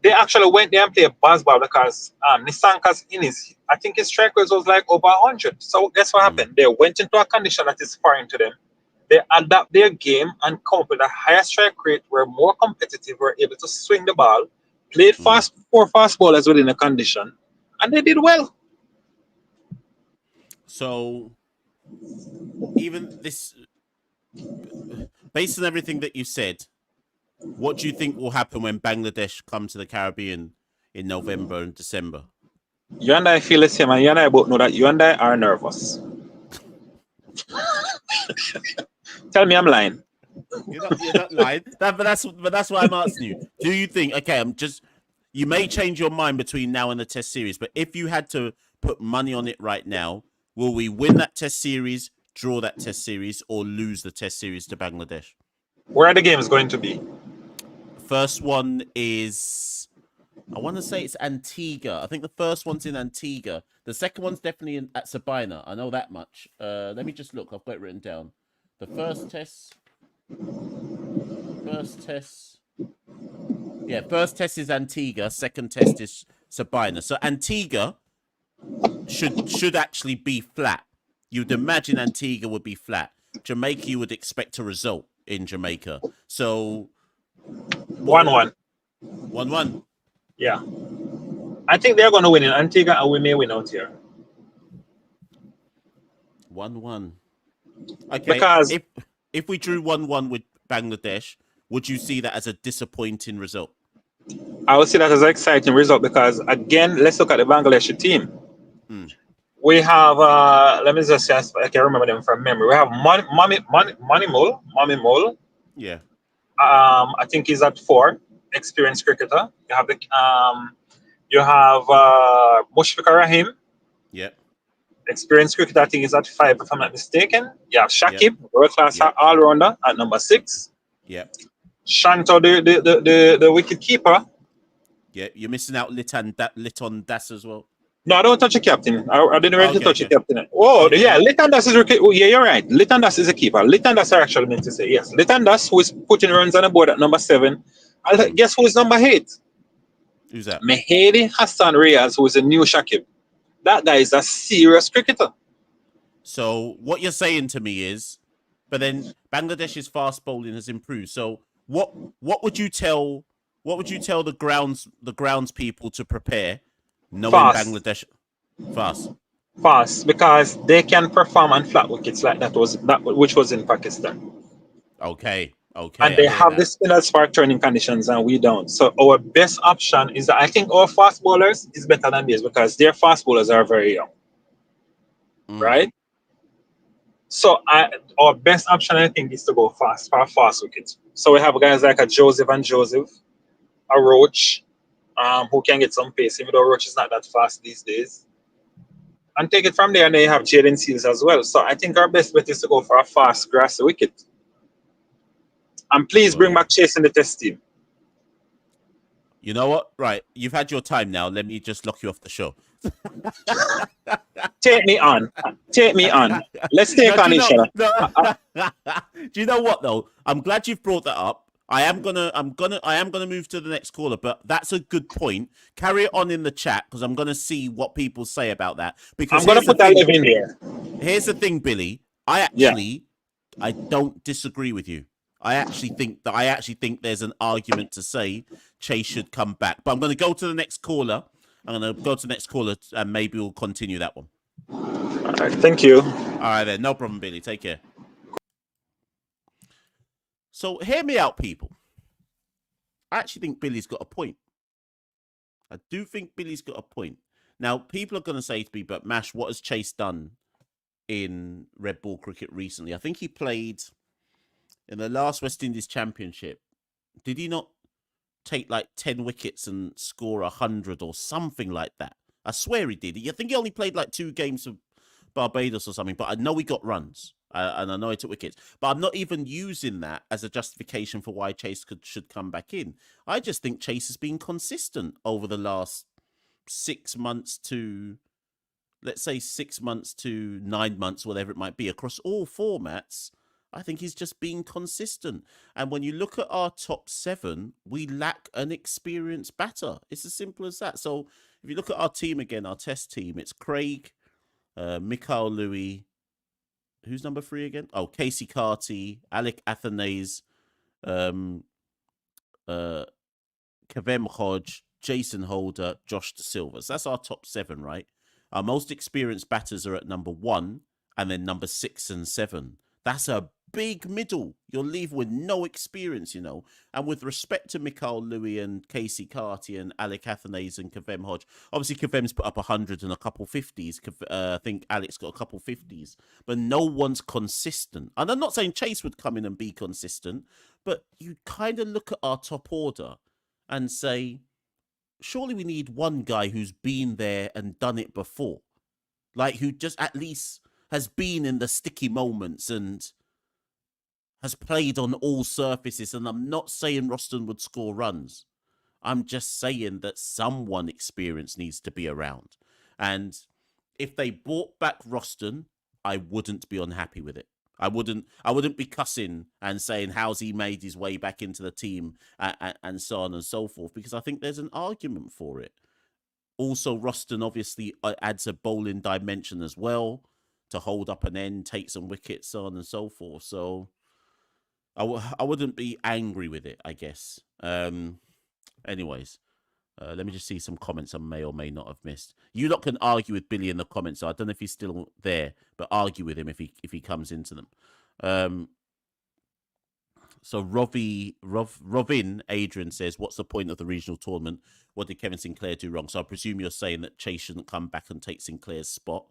[SPEAKER 3] They actually went there and played baseball because Nisanka's innings, I think his strike rate was like over 100. So guess what happened? They went into a condition that is foreign to them. They adapt their game and come up with a higher strike rate, were more competitive, were able to swing the ball, played four fast bowlers within a condition, and they did well.
[SPEAKER 1] So, even this, based on everything that you said, what do you think will happen when Bangladesh come to the Caribbean in November and December?
[SPEAKER 3] You and I feel the same, and you and I both know that you and I are nervous. Tell me I'm lying.
[SPEAKER 1] You're not lying. But that's why I'm asking you. Do you think? Okay, you may change your mind between now and the Test series, but if you had to put money on it right now, will we win that Test series, draw that Test series, or lose the Test series to Bangladesh?
[SPEAKER 3] Where are the games going to be?
[SPEAKER 1] First one is, I want to say it's Antigua. I think the first one's in Antigua. The second one's definitely at Sabina. I know that much. Let me just look. I've got it written down. The first test. Yeah, first test is Antigua. Second test is Sabina. So Antigua should actually be flat. You'd imagine Antigua would be flat. Jamaica, you would expect a result in Jamaica. So
[SPEAKER 3] 1-1.
[SPEAKER 1] 1-1.
[SPEAKER 3] Yeah. I think they're going to win in Antigua, and we may win out here.
[SPEAKER 1] 1-1. Okay.
[SPEAKER 3] Because
[SPEAKER 1] if we drew 1-1 with Bangladesh, would you see that as a disappointing result?
[SPEAKER 3] I would see that as an exciting result because, again, let's look at the Bangladeshi team. We have, let me just see, I can remember them from memory. We have Mommy Mole.
[SPEAKER 1] Yeah.
[SPEAKER 3] I think he's at 4, experienced cricketer. You have Mushfiqur Rahim.
[SPEAKER 1] Yeah.
[SPEAKER 3] Experienced cricketer, I think he's at 5, if I'm not mistaken. You have Shakib, world-class all-rounder at number 6.
[SPEAKER 1] Yeah.
[SPEAKER 3] Shanto, the wicket keeper.
[SPEAKER 1] Yeah, you're missing out Liton Das as well.
[SPEAKER 3] No, I don't touch a captain. I didn't really touch a captain. Oh,
[SPEAKER 1] Okay.
[SPEAKER 3] yeah, Liton Das is yeah, you're right. Liton Das is a keeper. Liton Das, I actually meant to say, yes. Liton Das, who is putting runs on the board at number 7. Guess who is number 8?
[SPEAKER 1] Who's that?
[SPEAKER 3] Mehdi Hassan Reyes, who is a new Shakib. That guy is a serious cricketer.
[SPEAKER 1] So what you're saying to me is, but then Bangladesh's fast bowling has improved. So what would you tell the grounds people to prepare, knowing
[SPEAKER 3] Fast.
[SPEAKER 1] Bangladesh
[SPEAKER 3] Fast, because they can perform on flat wickets like which was in Pakistan.
[SPEAKER 1] Okay.
[SPEAKER 3] And they have the spinners for turning conditions, and we don't. So our best option is that I think our fast bowlers is better than theirs because their fast bowlers are very young, right? So our best option, I think, is to go fast for fast wickets. So we have guys like a Joseph, a Roach, who can get some pace, even though Roach is not that fast these days. And take it from there, and then you have Jaden Seals as well. So I think our best bet is to go for a fast grassy wicket. And please bring back Chase in the test team.
[SPEAKER 1] You know what? Right. You've had your time now. Let me just lock you off the show.
[SPEAKER 3] Take me on. Let's take on each other.
[SPEAKER 1] Do you know what though? I'm glad you've brought that up. I am gonna move to the next caller, but that's a good point. Carry it on in the chat because I'm gonna see what people say about that. Because
[SPEAKER 3] I'm gonna put that live in there.
[SPEAKER 1] Here's the thing, Billy. I don't disagree with you. I actually think there's an argument to say Chase should come back. But I'm going to go to the next caller. And maybe we'll continue that one.
[SPEAKER 3] All right, thank you.
[SPEAKER 1] All right, then. No problem, Billy. Take care. So hear me out, people. I actually think Billy's got a point. I do think Billy's got a point. Now, people are going to say to me, but Mash, what has Chase done in red ball cricket recently? I think he played in the last West Indies Championship. Did he not take like 10 wickets and score 100 or something like that? I swear he did. I think he only played like 2 games of Barbados or something, but I know he got runs and I know he took wickets. But I'm not even using that as a justification for why Chase should come back in. I just think Chase has been consistent over the last 6 months to, let's say 6 months to 9 months, whatever it might be, across all formats. I think he's just being consistent. And when you look at our top 7, we lack an experienced batter. It's as simple as that. So if you look at our team again, our test team, it's Craig, Machel Louis. Who's number 3 again? Oh, Casey Carty, Alec Athanase, Kavem Hodge, Jason Holder, Josh De Silva. So that's our top 7, right? Our most experienced batters are at number 1 and then number 6 and 7. That's a big middle. You're leaving with no experience, you know. And with respect to Machel Louis and Casey Carty and Alec Athanase and Kavem Hodge, obviously Kavem's put up 100 and a couple 50s. I think Alec's got a couple 50s. But no one's consistent. And I'm not saying Chase would come in and be consistent, but you kind of look at our top order and say, surely we need one guy who's been there and done it before. Like, who just at least has been in the sticky moments and has played on all surfaces. And I'm not saying Roston would score runs. I'm just saying that someone experienced needs to be around. And if they brought back Roston, I wouldn't be unhappy with it. I wouldn't be cussing and saying how's he made his way back into the team and so on and so forth, because I think there's an argument for it. Also, Roston obviously adds a bowling dimension as well to hold up an end, take some wickets, so on and so forth. So I wouldn't be angry with it, I guess. Anyways, let me just see some comments I may or may not have missed. You lot can argue with Billy in the comments. So I don't know if he's still there, but argue with him if he comes into them. So Robin Adrian says, "What's the point of the regional tournament? What did Kevin Sinclair do wrong?" So I presume you're saying that Chase shouldn't come back and take Sinclair's spot.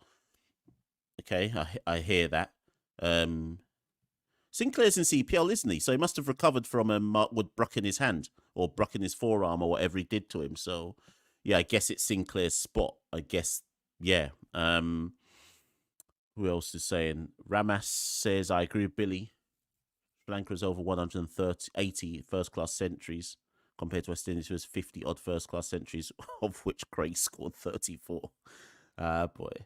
[SPEAKER 1] Okay, I hear that. Sinclair's in CPL, isn't he? So he must have recovered from a Mark Wood bruck in his hand or bruck in his forearm or whatever he did to him. So yeah, I guess it's Sinclair's spot. I guess, yeah. Who else is saying? Ramas says, "I agree with Billy. Sri Lanka has over 180 first-class centuries compared to West Indies, who has 50-odd first-class centuries, of which Craig scored 34. Boy.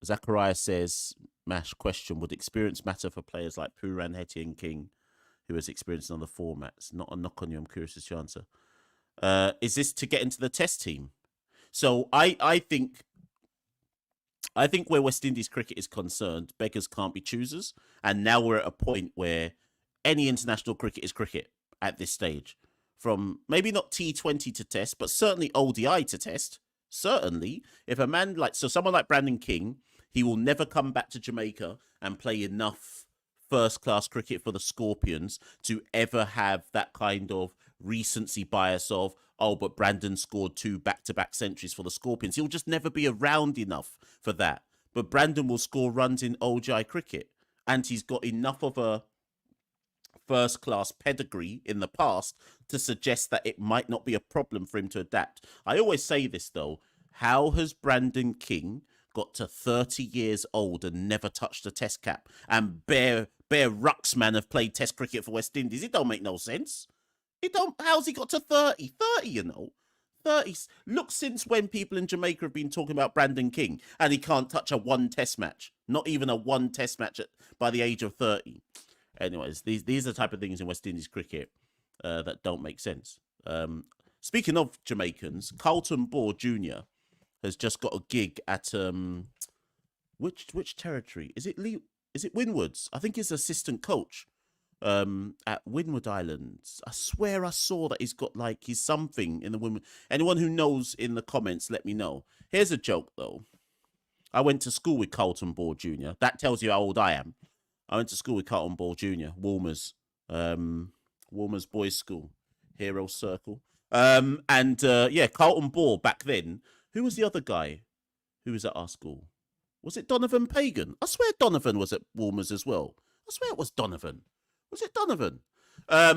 [SPEAKER 1] Zachariah says, "Mash question, would experience matter for players like Porin, Hetty and King, who has experience in other formats? Not a knock on you, I'm curious as to your answer. Is this to get into the test team?" So I think where West Indies cricket is concerned, beggars can't be choosers. And now we're at a point where any international cricket is cricket at this stage. From maybe not T20 to test, but certainly ODI to test. Certainly, if a man someone like Brandon King, he will never come back to Jamaica and play enough first-class cricket for the Scorpions to ever have that kind of recency bias of, oh, but Brandon scored 2 back-to-back centuries for the Scorpions. He'll just never be around enough for that. But Brandon will score runs in ODI cricket, and he's got enough of a first-class pedigree in the past to suggest that it might not be a problem for him to adapt. I always say this, though. How has Brandon King got to 30 years old and never touched a test cap? And Bear Ruxman have played test cricket for West Indies. It don't make no sense. How's he got to 30? 30, you know. 30. Look, since when people in Jamaica have been talking about Brandon King and he can't touch a 1 test match. Not even a 1 test match by the age of 30. Anyways, these are the type of things in West Indies cricket that don't make sense. Speaking of Jamaicans, Carlton Bohr Jr. has just got a gig at which territory? Is it Windwards? I think he's assistant coach at Windward Islands. I swear I saw that he's got he's something in the Windward. Anyone who knows in the comments, let me know. Here's a joke though. I went to school with Carlton Bohr Jr. That tells you how old I am. I went to school with Carlton Bohr Jr. Walmers Boys School, Hero Circle. Carlton Bohr back then. Who was the other guy who was at our school? Was it Donovan Pagan? I swear Donovan was at Walmers as well. I swear it was Donovan. Was it Donovan? I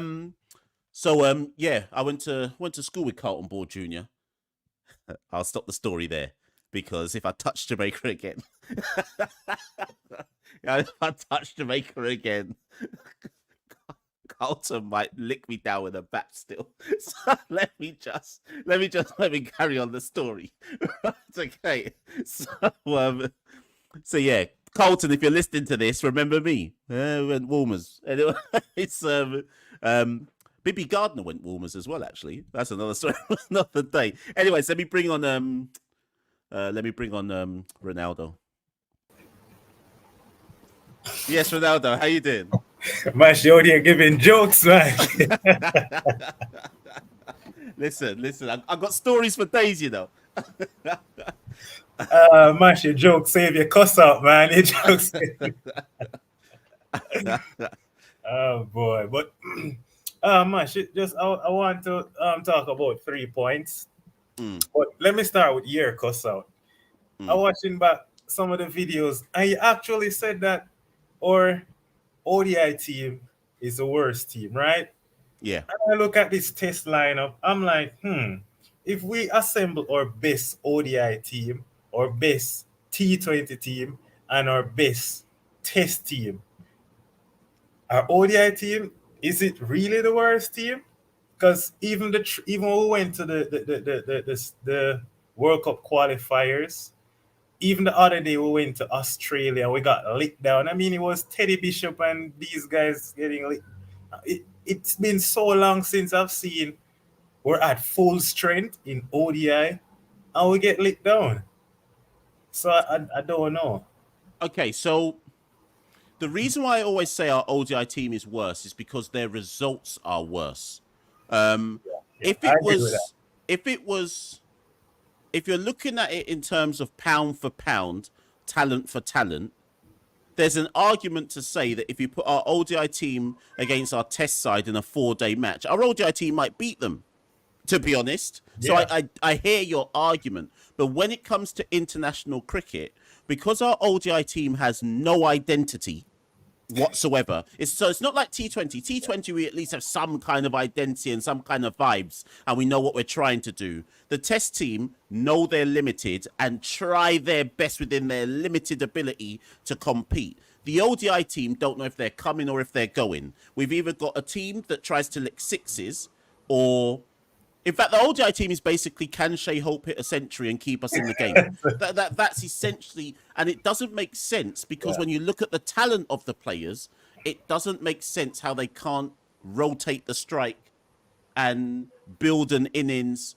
[SPEAKER 1] went to school with Carlton Bohr Jr. I'll stop the story there because if I touch Jamaica again, Carlton might lick me down with a bat still. So let me carry on the story. Okay. So yeah, Carlton, if you're listening to this, remember me. Went Walmers. Anyway, it's Bibby Gardner went Walmers as well. Actually, that's another story, another day. Anyways, let me bring on Ronaldo. Yes, Ronaldo, how you doing?
[SPEAKER 4] Mash, you're there giving jokes, man.
[SPEAKER 1] Listen, I've got stories for days, you know.
[SPEAKER 4] Mash, your jokes save your cuss out, man. Your jokes. Oh boy, but Mash, I want to talk about 3 points. But let me start with your cuss out. I'm watching back some of the videos, and you actually said that our ODI team is the worst team, right?
[SPEAKER 1] Yeah.
[SPEAKER 4] And I look at this test lineup, I'm like, if we assemble our best ODI team, our best T20 team, and our best test team, our ODI team, is it really the worst team? Because even when we went to the World Cup qualifiers, even the other day we went to Australia, we got licked down. I mean, it was Teddy Bishop and these guys getting licked. it's been so long since I've seen we're at full strength in ODI and we get licked down. So I don't know.
[SPEAKER 1] Okay, so the reason why I always say our ODI team is worse is because their results are worse.
[SPEAKER 4] Yeah,
[SPEAKER 1] If
[SPEAKER 4] I
[SPEAKER 1] it
[SPEAKER 4] agree with that.
[SPEAKER 1] was, if it was, if you're looking at it in terms of pound for pound, talent for talent, there's an argument to say that if you put our ODI team against our test side in a 4-day match, our ODI team might beat them, to be honest. So
[SPEAKER 4] Yeah.
[SPEAKER 1] I hear your argument. But when it comes to international cricket, because our ODI team has no identity whatsoever. It's not like T20. T20 we at least have some kind of identity and some kind of vibes, and we know what we're trying to do. The test team know they're limited and try their best within their limited ability to compete. The ODI team don't know if they're coming or if they're going. We've either got a team that tries to lick sixes, or in fact, the ODI team is basically, can Shea Hope hit a century and keep us in the game? That's essentially, and it doesn't make sense because when you look at the talent of the players, it doesn't make sense how they can't rotate the strike and build an innings.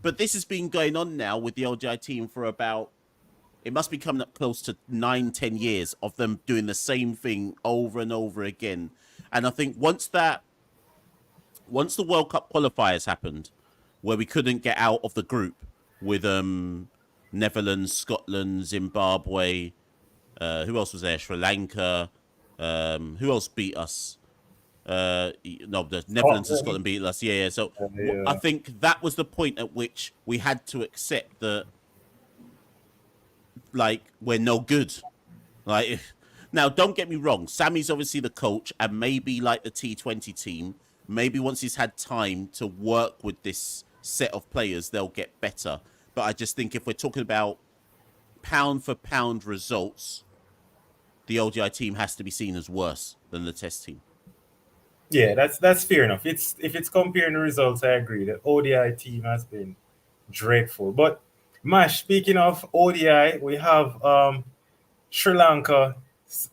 [SPEAKER 1] But this has been going on now with the ODI team for about, it must be coming up close to 9-10 years of them doing the same thing over and over again. And I think once the World Cup qualifiers happened, where we couldn't get out of the group with Netherlands, Scotland, Zimbabwe, who else was there? Sri Lanka. Who else beat us? No, the Netherlands and Scotland beat us. Yeah. So I think that was the point at which we had to accept that, like, we're no good. Like, now, don't get me wrong. Sammy's obviously the coach, and maybe like the T20 team, maybe once he's had time to work with this set of players, they'll get better. But I just think if we're talking about pound for pound results, the ODI team has to be seen as worse than the test team.
[SPEAKER 4] Yeah, that's fair enough. If it's comparing the results, I agree. The ODI team has been dreadful. But Mash, speaking of ODI, we have Sri Lanka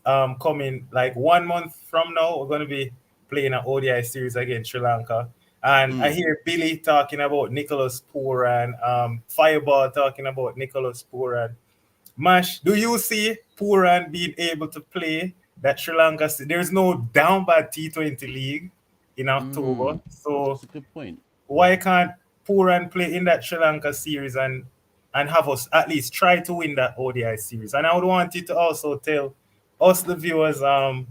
[SPEAKER 4] coming like 1 month from now. We're going to be playing an ODI series against Sri Lanka. And I hear Billy talking about Nicholas Porin, Fireball talking about Nicholas Porin. Mash, do you see Porin being able to play that Sri Lanka? There's no down bad T20 league in October. So
[SPEAKER 1] that's a good point.
[SPEAKER 4] Why can't Porin play in that Sri Lanka series and have us at least try to win that ODI series? And I would want you to also tell us, the viewers, what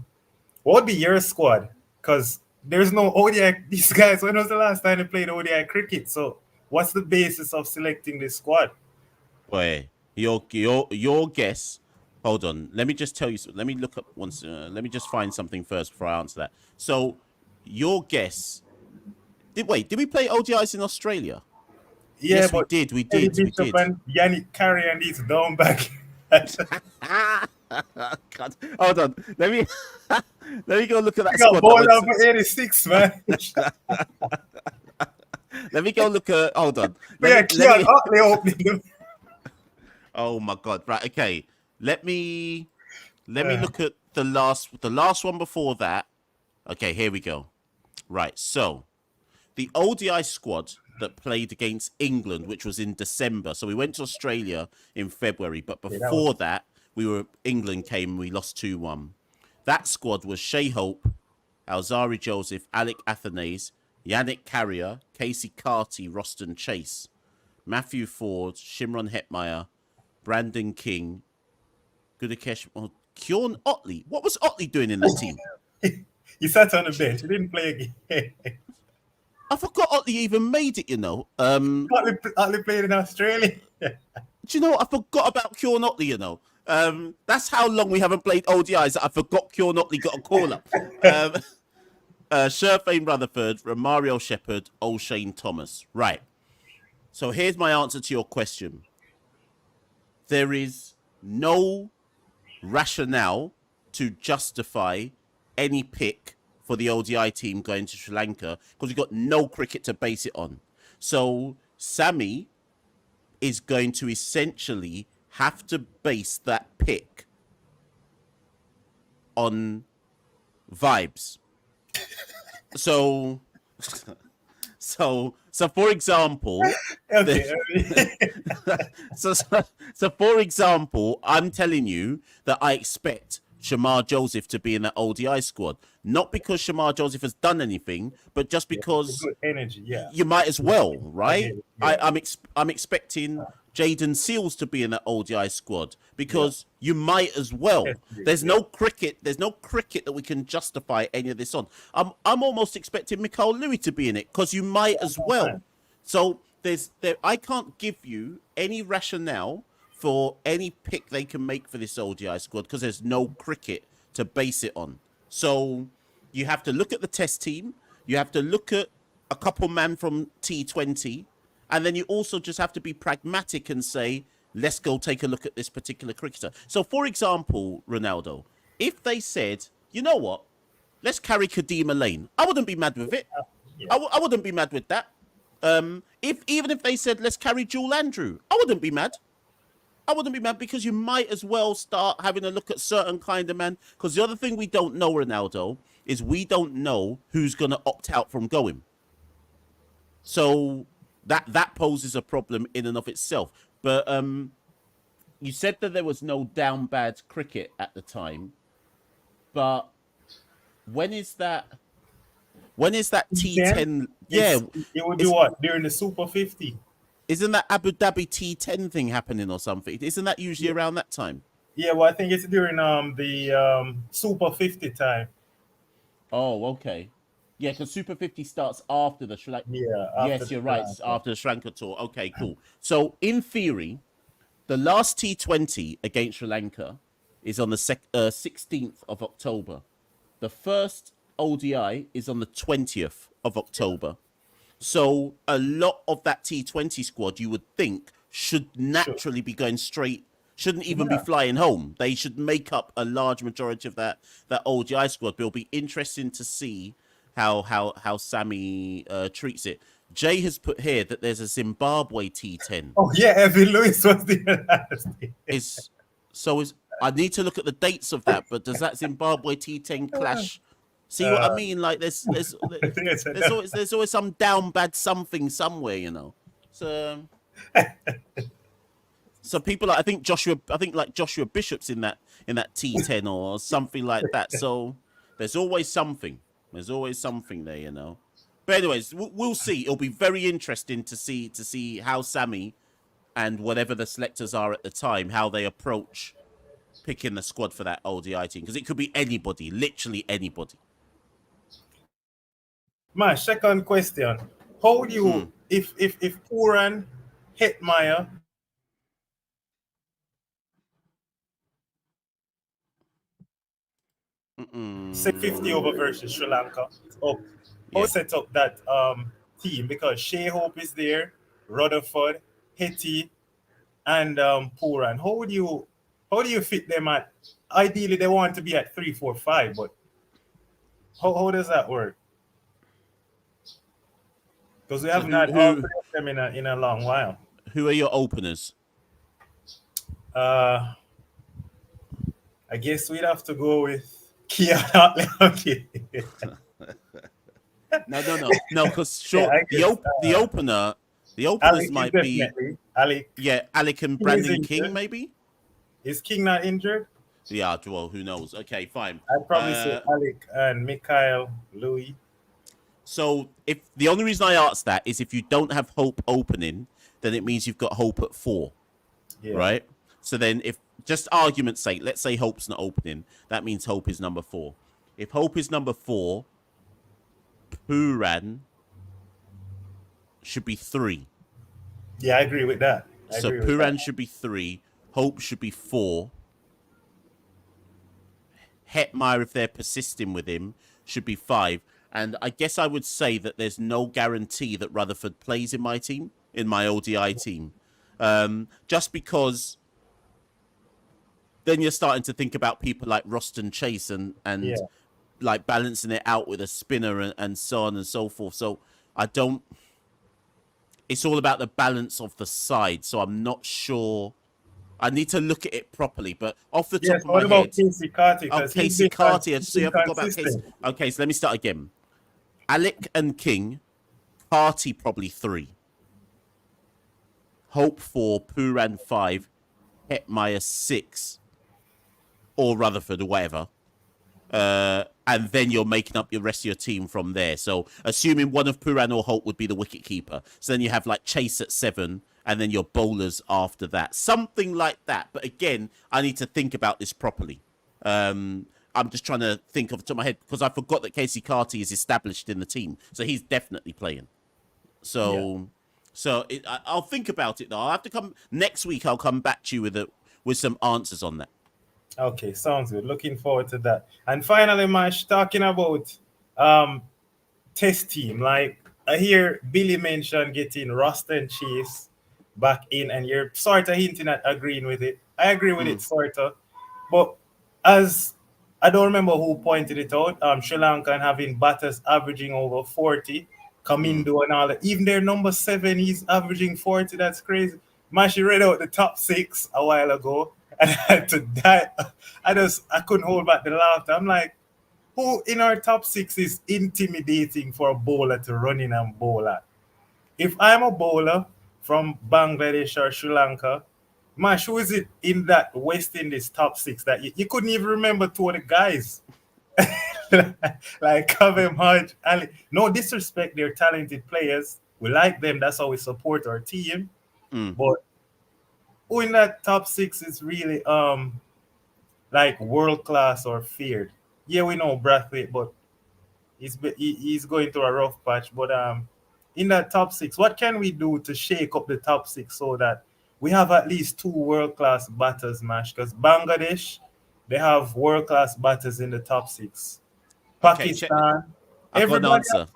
[SPEAKER 4] would be your squad? Because there's no ODI. These guys, when was the last time they played ODI cricket? So what's the basis of selecting this squad?
[SPEAKER 1] Boy, your guess. Hold on. Let me just tell you. Let me look up once. Let me just find something first before I answer that. So, your guess. Did we play ODIs in Australia?
[SPEAKER 4] Yeah,
[SPEAKER 1] yes,
[SPEAKER 4] but
[SPEAKER 1] we did.
[SPEAKER 4] And Yannick Carey and his down back.
[SPEAKER 1] God. Hold on. Let me go look at that
[SPEAKER 4] got
[SPEAKER 1] squad.
[SPEAKER 4] ball down for 86, man.
[SPEAKER 1] Let me go look at. Hold on. Oh my God! Right. Okay. Let me look at the last one before that. Okay. Here we go. Right. So, the ODI squad that played against England, which was in December. So we went to Australia in February, but before that, England came and we lost 2-1. That squad was Shea Hope, Alzari Joseph, Alec Athanase, Yannick Carrier, Casey Carty, Roston Chase, Matthew Ford, Shimron Hetmeyer, Brandon King, Gudakesh, Kjorn Otley. What was Otley doing in that team?
[SPEAKER 4] He sat on the bench. He didn't play again.
[SPEAKER 1] I forgot Otley even made it, you know.
[SPEAKER 4] Otley played in Australia.
[SPEAKER 1] Do you know what? I forgot about Kjorn Otley, you know. That's how long we haven't played ODIs that I forgot Kjorn Otley got a call up. Sherfane Rutherford, Romario Shepherd, O'Shane Thomas. Right. So here's my answer to your question. There is no rationale to justify any pick for the ODI team going to Sri Lanka because we've got no cricket to base it on. So Sammy is going to essentially have to base that pick on vibes. So, so for example,
[SPEAKER 4] Okay.
[SPEAKER 1] so for example, I'm telling you that I expect Shamar Joseph to be in that ODI squad, not because Shamar Joseph has done anything, but just because
[SPEAKER 4] Good energy. Yeah.
[SPEAKER 1] you might as well,
[SPEAKER 4] I
[SPEAKER 1] right?
[SPEAKER 4] get it, yeah.
[SPEAKER 1] I'm expecting Jaden Seals to be in that ODI squad
[SPEAKER 4] Yeah.
[SPEAKER 1] because you might as well.
[SPEAKER 4] Yes,
[SPEAKER 1] There's
[SPEAKER 4] yeah.
[SPEAKER 1] no cricket. There's no cricket that we can justify any of this on. I'm almost expecting Machel Louis to be in it because you might as well. So I can't give you any rationale for any pick they can make for this ODI squad because there's no cricket to base it on. So you have to look at the test team. You have to look at a couple man from T20, and then you also just have to be pragmatic and say, let's go take a look at this particular cricketer. So, for example, Ronaldo, if they said, you know what, let's carry Kadima Lane, I wouldn't be mad with it.
[SPEAKER 4] Yeah.
[SPEAKER 1] I wouldn't be mad with that. Even if they said, let's carry Jewel Andrew, I wouldn't be mad. I wouldn't be mad because you might as well start having a look at certain kind of man. Because the other thing we don't know, Ronaldo, is we don't know who's going to opt out from going. So that poses a problem in and of itself. But you said that there was no down bad cricket at the time. But when is that T10? Yeah,
[SPEAKER 4] It would be what? During the Super 50.
[SPEAKER 1] isn't that Abu Dhabi T10 thing happening or something? Isn't that usually around that time?
[SPEAKER 4] Yeah, well, I think it's during the Super 50 time.
[SPEAKER 1] Oh, okay. Yeah, because Super 50 starts after the Sri Lanka.
[SPEAKER 4] Yeah. After
[SPEAKER 1] Yes, you're
[SPEAKER 4] the
[SPEAKER 1] right.
[SPEAKER 4] Sri Lanka.
[SPEAKER 1] After the Sri Lanka tour. Okay, cool. So, in theory, the last T20 against Sri Lanka is on the 16th of October. The first ODI is on the 20th of October. So, a lot of that T20 squad, you would think, should naturally be going straight. Shouldn't even be flying home. They should make up a large majority of that ODI squad. But it'll be interesting to see how Sammy treats it. Jay has put here that there's a Zimbabwe T10.
[SPEAKER 4] Oh yeah, Evan Lewis was there last year.
[SPEAKER 1] I need to look at the dates of that, but does that Zimbabwe T10 clash? See what I mean? Like there's always some down bad something somewhere, you know. So people like I think Joshua Bishop's in that T10 or something like that. So there's always something. There's always something there, you know. But anyways, we'll see. It'll be very interesting to see how Sammy and whatever the selectors are at the time, how they approach picking the squad for that ODI team, because it could be anybody, literally anybody.
[SPEAKER 4] My second question: how do you if Porin, Hetmeyer, say 50 over versus Sri Lanka, set up that team because Shea Hope is there, Rutherford, Hetty, and Porin. How do you fit them at? Ideally, they want to be at 3, 4, 5, but how does that work? Because we haven't had all three of them in a long while.
[SPEAKER 1] Who are your openers?
[SPEAKER 4] I guess we'd have to go with Kia Hartley. Okay.
[SPEAKER 1] No, because the openers
[SPEAKER 4] Alec
[SPEAKER 1] might be
[SPEAKER 4] Alec.
[SPEAKER 1] Yeah, Alec and Brandon King, maybe.
[SPEAKER 4] Is King not injured?
[SPEAKER 1] Yeah, well, who knows? Okay, fine.
[SPEAKER 4] I'd probably say Alec and Machel Louis.
[SPEAKER 1] So, if the only reason I asked that is if you don't have Hope opening, then it means you've got Hope at 4, right? So then, if just argument's sake, let's say Hope's not opening, that means Hope is number 4. If Hope is number 4, Porin should be 3.
[SPEAKER 4] Yeah, I agree with that.
[SPEAKER 1] So Porin should be 3, Hope should be 4. Hetmeyer, if they're persisting with him, should be 5. And I guess I would say that there's no guarantee that Rutherford plays in my team, in my ODI team. Just because then you're starting to think about people like Roston Chase and like balancing it out with a spinner and so on and so forth. So it's all about the balance of the side. So I'm not sure. I need to look at it properly, but off the top of my head.
[SPEAKER 4] Casey Carty?
[SPEAKER 1] Oh, Casey Carty. So I forgot about Casey. Okay, so let me start again. Alec and King, Party probably 3, Hope 4, Puran 5, Hetmeyer 6, or Rutherford or whatever. And then you're making up your rest of your team from there. So assuming one of Puran or Holt would be the wicket keeper. So then you have like Chase at 7 and then your bowlers after that. Something like that. But again, I need to think about this properly. I'm just trying to think off the top of my head because I forgot that Casey Carty is established in the team. So he's definitely playing. So I'll think about it though. I'll have to come next week. I'll come back to you with some answers on that.
[SPEAKER 4] Okay, sounds good. Looking forward to that. And finally, Mash, talking about test team. Like I hear Billy mention getting Roston Chase back in, and you're sort of hinting at agreeing with it. I agree with it, sort of. But as I don't remember who pointed it out, Sri Lanka having batters averaging over 40, Kamindo and all that. Even their number 7, he's averaging 40. That's crazy. Mash, you read out the top 6 a while ago. And I had to die. I couldn't hold back the laughter. I'm like, who in our top 6 is intimidating for a bowler to run in and bowl at? If I'm a bowler from Bangladesh or Sri Lanka, Mash, who is it in that West Indies top 6 that you couldn't even remember 2 of the guys? Like Kavem Hodge, Ali. No disrespect, they're talented players. We like them. That's how we support our team. But who in that top 6 is really like world class or feared? Yeah, we know Brathwaite, but he's going through a rough patch. But in that top 6, what can we do to shake up the top 6 so that we have at least 2 world class batters, Mash? Because Bangladesh, they have world class batters in the top 6. Pakistan,
[SPEAKER 1] I've got an answer.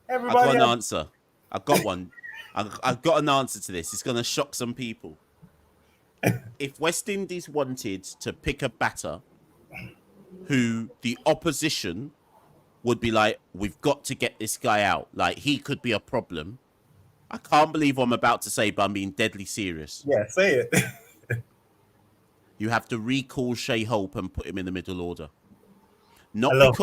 [SPEAKER 4] Everybody
[SPEAKER 1] I've got an answer. I've got one. I've got an answer to this. It's going to shock some people. If West Indies wanted to pick a batter who the opposition would be like, we've got to get this guy out, like he could be a problem. I can't believe what I'm about to say, but I'm being deadly serious.
[SPEAKER 4] Yeah, say it.
[SPEAKER 1] You have to recall Shea Hope and put him in the middle order. Not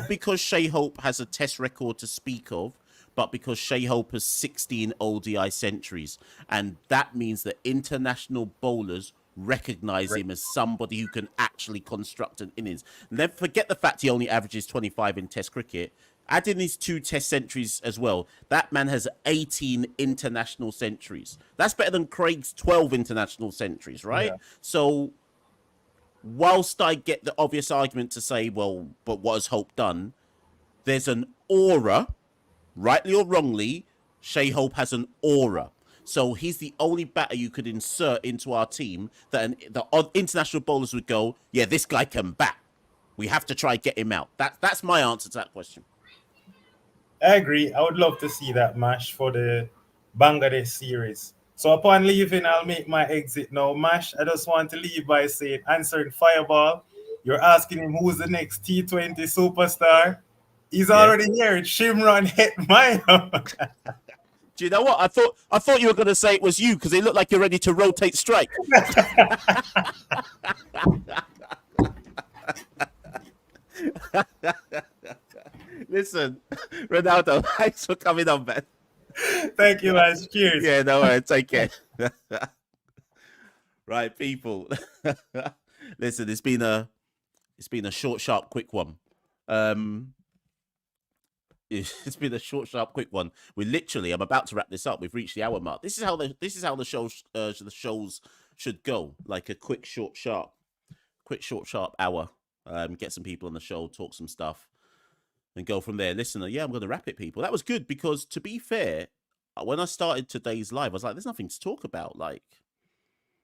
[SPEAKER 1] because Shea Hope has a test record to speak of, but because Shea Hope has 16 ODI centuries. And that means that international bowlers recognize him as somebody who can actually construct an innings. And then forget the fact he only averages 25 in test cricket. Add in his 2 test centuries as well. That man has 18 international centuries. That's better than Craig's 12 international centuries, right? Yeah. So whilst I get the obvious argument to say, well, but what has Hope done? There's an aura. Rightly or wrongly, Shea Hope has an aura. So he's the only batter you could insert into our team that the international bowlers would go, yeah, this guy can bat. We have to try and get him out. That's my answer to that question.
[SPEAKER 4] I agree. I would love to see that, Mash, for the Bangladesh series. So upon leaving, I'll make my exit now. Mash, I just want to leave by saying, answering Fireball, you're asking him who's the next T20 superstar. He's already here. It's Shimron Hetmeyer.
[SPEAKER 1] Do you know what? I thought you were going to say it was you because it looked like you're ready to rotate strike. Listen, Ronaldo, thanks for coming on, man.
[SPEAKER 4] Thank you, man. Cheers.
[SPEAKER 1] Yeah, no worries. Take care. Right, people. Listen, it's been a short, sharp, quick one. It's been a short, sharp, quick one. I'm about to wrap this up. We've reached the hour mark. This is how the shows should go. Like a quick, short, sharp hour. Get some people on the show, talk some stuff, and go from there. Listen, I'm going to wrap it, people. That was good because, to be fair, when I started today's live, I was like, there's nothing to talk about. Like,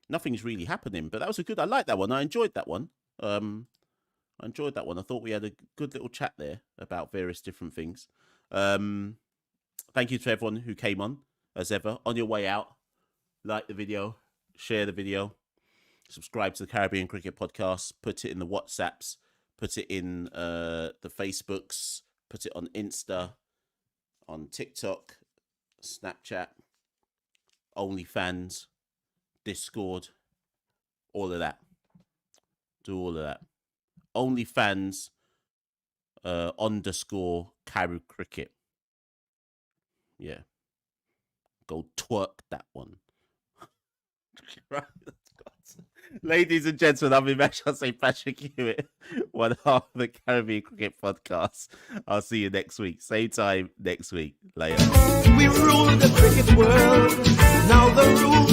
[SPEAKER 1] nothing's really happening. But that was I like that one. I enjoyed that one. I thought we had a good little chat there about various different things. Thank you to everyone who came on, as ever. On your way out, like the video, share the video, subscribe to the Caribbean Cricket Podcast, put it in the WhatsApps, put it in the Facebooks, put it on Insta, on TikTok, Snapchat, OnlyFans, Discord, all of that. Do all of that. OnlyFans, _ Caribbean Cricket. Yeah. Go twerk that one. Right. Ladies and gentlemen, I've been Machel St. Patrick Hewitt, one half of the Caribbean Cricket Podcast. I'll see you next week. Same time next week. Later.
[SPEAKER 5] We rule the cricket world. Now the rules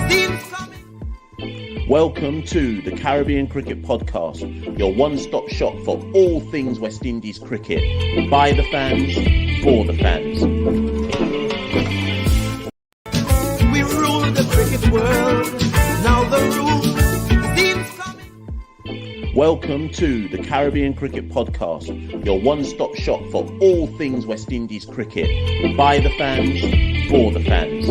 [SPEAKER 5] seem coming.
[SPEAKER 1] Welcome to the Caribbean Cricket Podcast, your one-stop shop for all things West Indies cricket. By the fans, for the fans.
[SPEAKER 5] We rule the cricket world. Now the rules seem coming.
[SPEAKER 1] Welcome to the Caribbean Cricket Podcast, your one-stop shop for all things West Indies cricket. By the fans, for the fans.